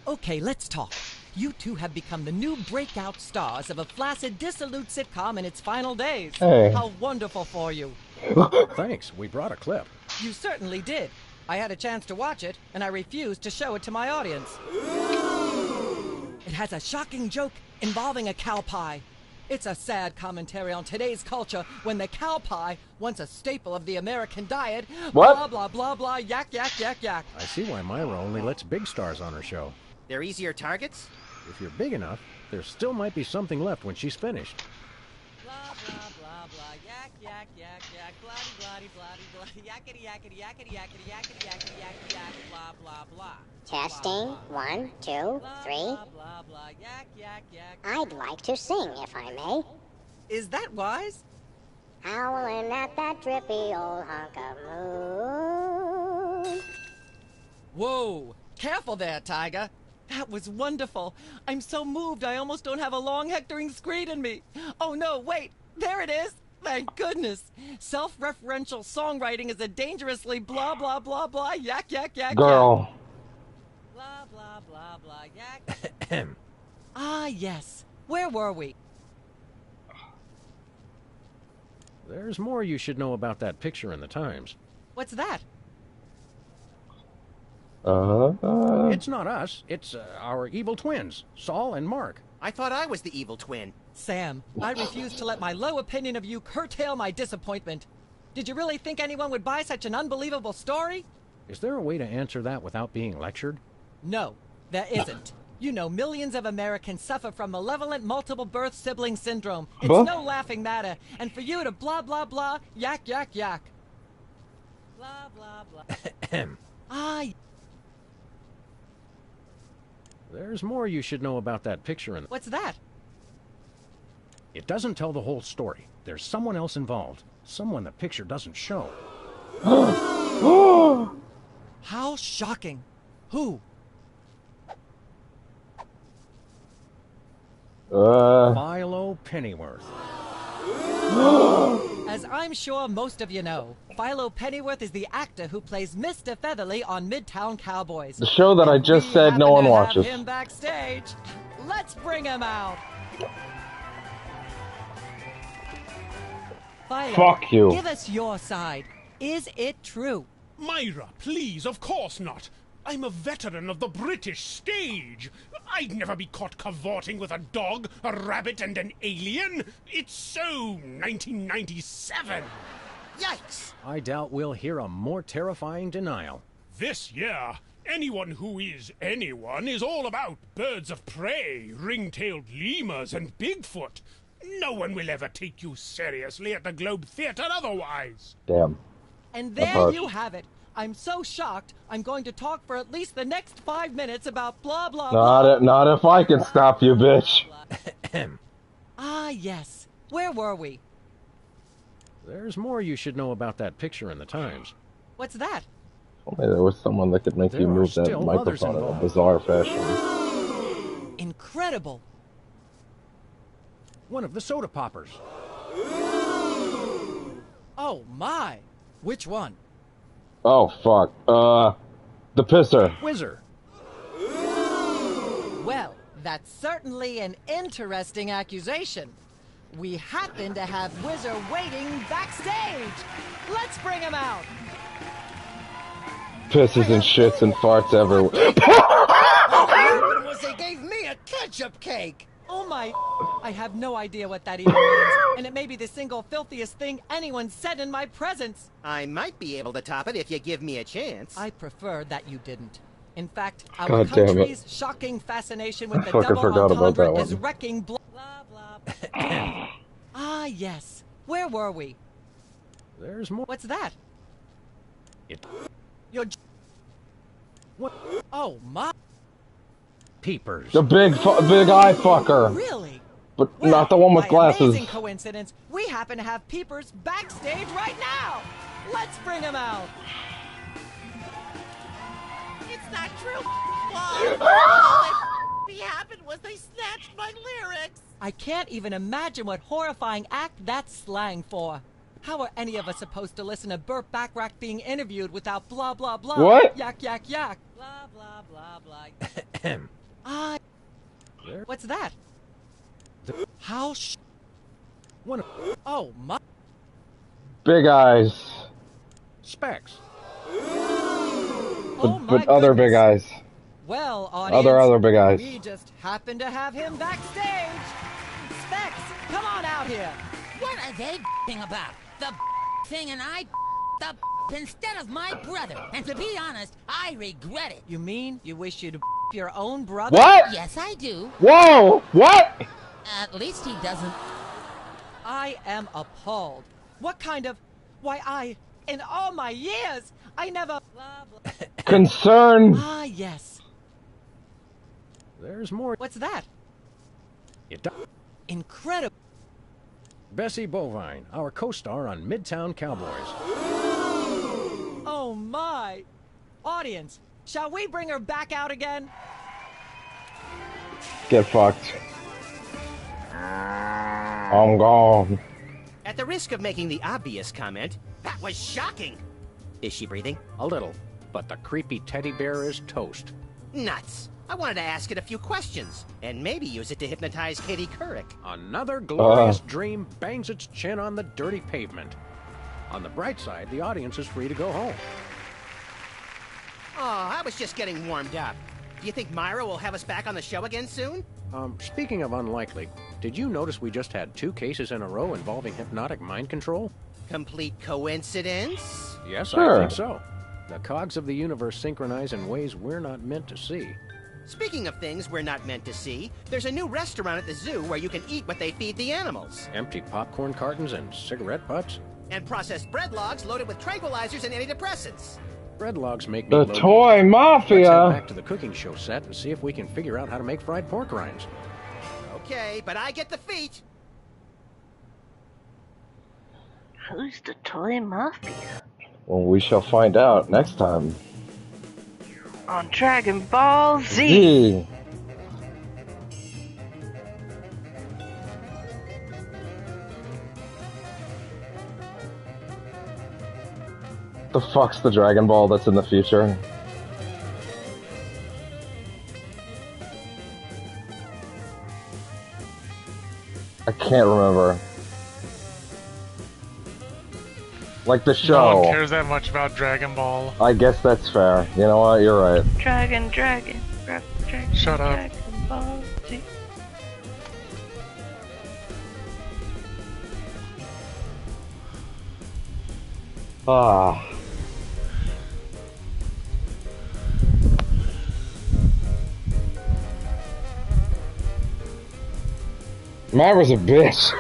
Okay, let's talk. You two have become the new breakout stars of a flaccid, dissolute sitcom in its final days. Hey. How wonderful for you. Thanks, we brought a clip. You certainly did. I had a chance to watch it, and I refused to show it to my audience. It has a shocking joke involving a cow pie. It's a sad commentary on today's culture when the cow pie, once a staple of the American diet, what? Blah, blah, blah, blah, yak, yak, yak, yak. I see why Myra only lets big stars on her show. They're easier targets? If you're big enough, there still might be something left when she's finished. Blah, blah, blah, blah, yak, yak, yak, yak, bloody, bloody, bloody, bloody, yakety, yakety, yakety, yakety, yakety, yakety, yakety, yak, blah, blah, blah. Testing. 1, 2, 3. Blah, blah, blah, yak, yak, yak. I'd like to sing, if I may. Is that wise? Howling at that drippy old hunk of moon. Whoa! Careful there, Tiger. That was wonderful. I'm so moved I almost don't have a long hectoring screed in me. Oh no, wait! There it is! Thank goodness! Self-referential songwriting is a dangerously blah blah blah blah yak yak yak Girl. yak. Blah blah blah blah yak. Ah yes. Where were we? There's more you should know about that picture in the Times. What's that? It's not us. It's our evil twins, Saul and Mark. I thought I was the evil twin. Sam, I refuse to let my low opinion of you curtail my disappointment. Did you really think anyone would buy such an unbelievable story? Is there a way to answer that without being lectured? No, there isn't. You know, millions of Americans suffer from malevolent multiple birth sibling syndrome. It's no laughing matter. And for you to blah, blah, blah, yak, yak, yak. Blah, blah, blah. Ah. There's more you should know about that picture in... What's that? It doesn't tell the whole story. There's someone else involved. Someone the picture doesn't show. How shocking. Who? Philo Pennyworth. As I'm sure most of you know, Philo Pennyworth is the actor who plays Mr. Featherly on Midtown Cowboys. The show that I just said no one watches. Have him backstage. Let's bring him out. Philo, fuck you. Give us your side. Is it true? Myra, please, of course not. I'm a veteran of the British stage. I'd never be caught cavorting with a dog, a rabbit, and an alien. It's so 1997. Yikes! I doubt we'll hear a more terrifying denial. This year, anyone who is anyone is all about birds of prey, ring-tailed lemurs, and Bigfoot. No one will ever take you seriously at the Globe Theatre otherwise. Damn. And there you have it. I'm so shocked, I'm going to talk for at least the next 5 minutes about blah blah blah. Not if I can stop you, bitch. Ah, yes. Where were we? There's more you should know about that picture in the Times. What's that? Only there was someone that could make you move that microphone in a bizarre fashion. Incredible. One of the soda poppers. Oh my. Which one? Oh, fuck. The pisser. Whizzer. Well, that's certainly an interesting accusation. We happen to have Whizzer waiting backstage. Let's bring him out. Pisses and shits and farts everywhere. All that happened was they gave me a ketchup cake. Oh my... I have no idea what that even means, and it may be the single filthiest thing anyone said in my presence. I might be able to top it if you give me a chance. I prefer that you didn't. In fact, our God damn it. country's shocking fascination with I the fucking double forgot about entendre that is one. wrecking blah blah. Ah, yes. Where were we? There's more. What's that? You're... What? Oh, my... Peepers. The big eye fucker. Really? But not the one with By glasses. amazing coincidence, we happen to have Peepers backstage right now. Let's bring him out. It's not true. All that happened was they snatched my lyrics. I can't even imagine what horrifying act that's slang for. How are any of us supposed to listen to Burt Bacharach being interviewed without blah blah blah? What? Yak yak yak. Blah blah blah blah. Ah. What's that? How One. Oh my. Big eyes. Specs. But other big eyes. Well, audience, Other big eyes. we just happen to have him backstage. Specs, come on out here. What are they about? The thing and I the instead of my brother. And to be honest, I regret it. You mean you wish you'd your own brother? What? Yes, I do. Whoa! What? At least he doesn't. I am appalled. What kind of... Why, in all my years, I never... Concern. Ah, yes. There's more. What's that? It Incredible. Bessie Bovine, our co-star on Midtown Cowboys. Oh, my. Audience, shall we bring her back out again? Get fucked. I'm gone. At the risk of making the obvious comment, that was shocking. Is she breathing? A little, but the creepy teddy bear is toast. Nuts. I wanted to ask it a few questions, and maybe use it to hypnotize Katie Couric. Another glorious dream bangs its chin on the dirty pavement. On the bright side, the audience is free to go home. Oh, I was just getting warmed up. Do you think Myra will have us back on the show again soon? Speaking of unlikely, did you notice we just had 2 cases in a row involving hypnotic mind control? Complete coincidence? Yes, Sure. I think so. The cogs of the universe synchronize in ways we're not meant to see. Speaking of things we're not meant to see, there's a new restaurant at the zoo where you can eat what they feed the animals. Empty popcorn cartons and cigarette butts? And processed bread logs loaded with tranquilizers and antidepressants. Bread logs make me The low. toy Let's mafia. head back to the cooking show set and see if we can figure out how to make fried pork rinds. Okay, but I get the feet. Who's the toy mafia? Well, we shall find out next time. On Dragon Ball Z. Z. The fuck's the Dragon Ball that's in the future? I can't remember. Like the No show. one cares that much about Dragon Ball. I guess that's fair. You know what? You're right. Dragon. Shut up. Dragon Ball Z. Ah. Myra's a bitch.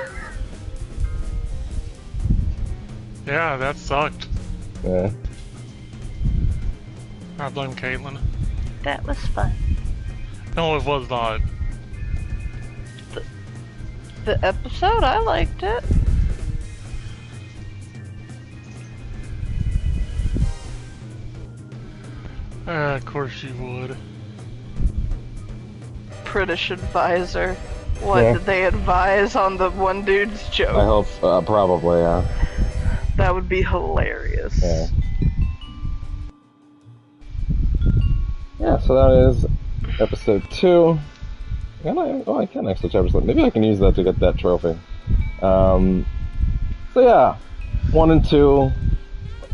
Yeah, that sucked. Yeah. I blame Caitlin. That was fun. No, it was not. The episode, I liked it. Of course you would. British advisor. What Yeah. did they advise on the one dude's joke? I hope, probably, yeah. That would be hilarious. Yeah. Yeah, so that is episode 2. I can actually switch episode. Maybe I can use that to get that trophy. So yeah, 1 and 2,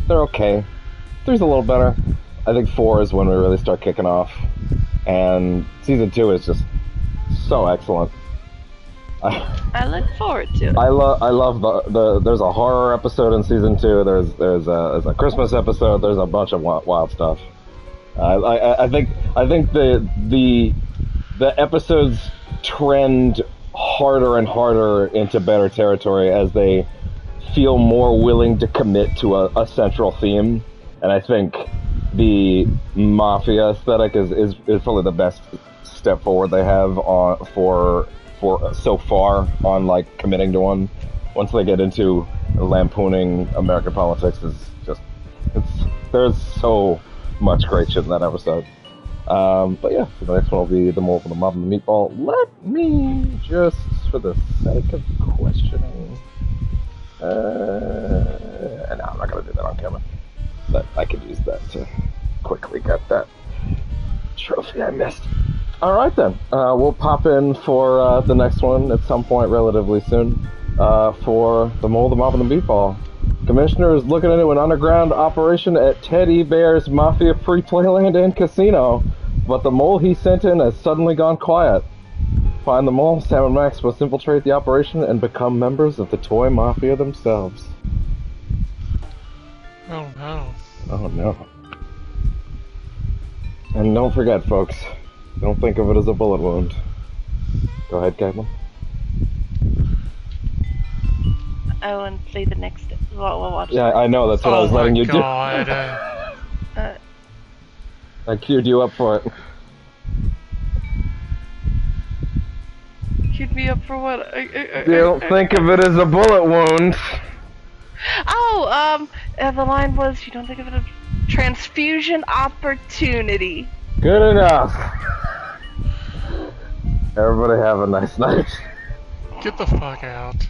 they're okay. 3's a little better. I think 4 is when we really start kicking off. And season 2 is just so excellent. I look forward to it. I love the there's a horror episode in season 2. There's a Christmas episode. There's a bunch of wild stuff. I think the episodes trend harder and harder into better territory as they feel more willing to commit to a central theme. And I think the Mafia aesthetic is probably the best step forward they have for so far on like committing to one. Once they get into lampooning American politics, is just there's so much great shit in that episode. But yeah, so the next one will be the mole for the mob and the meatball. Let me just, for the sake of questioning, no, I'm not gonna do that on camera. But I could use that to quickly get that trophy I missed. Alright then, we'll pop in for the next one at some point relatively soon for the mole, the mob, and the meatball. Commissioner is looking into an underground operation at Teddy Bear's Mafia Free Playland and Casino, but the mole he sent in has suddenly gone quiet. Find the mole, Sam and Max must infiltrate the operation and become members of the Toy Mafia themselves. Oh no. Oh no. And don't forget, folks, don't think of it as a bullet wound. Go ahead, Caitlin. I want to say the next. We'll watch. Yeah, I know, that's what I was letting you do. God. I queued you up for it. Queued me up for what? Don't think of it as a bullet wound. Oh, the line was, you don't think of it as transfusion opportunity. Good enough. Everybody have a nice night. Get the fuck out.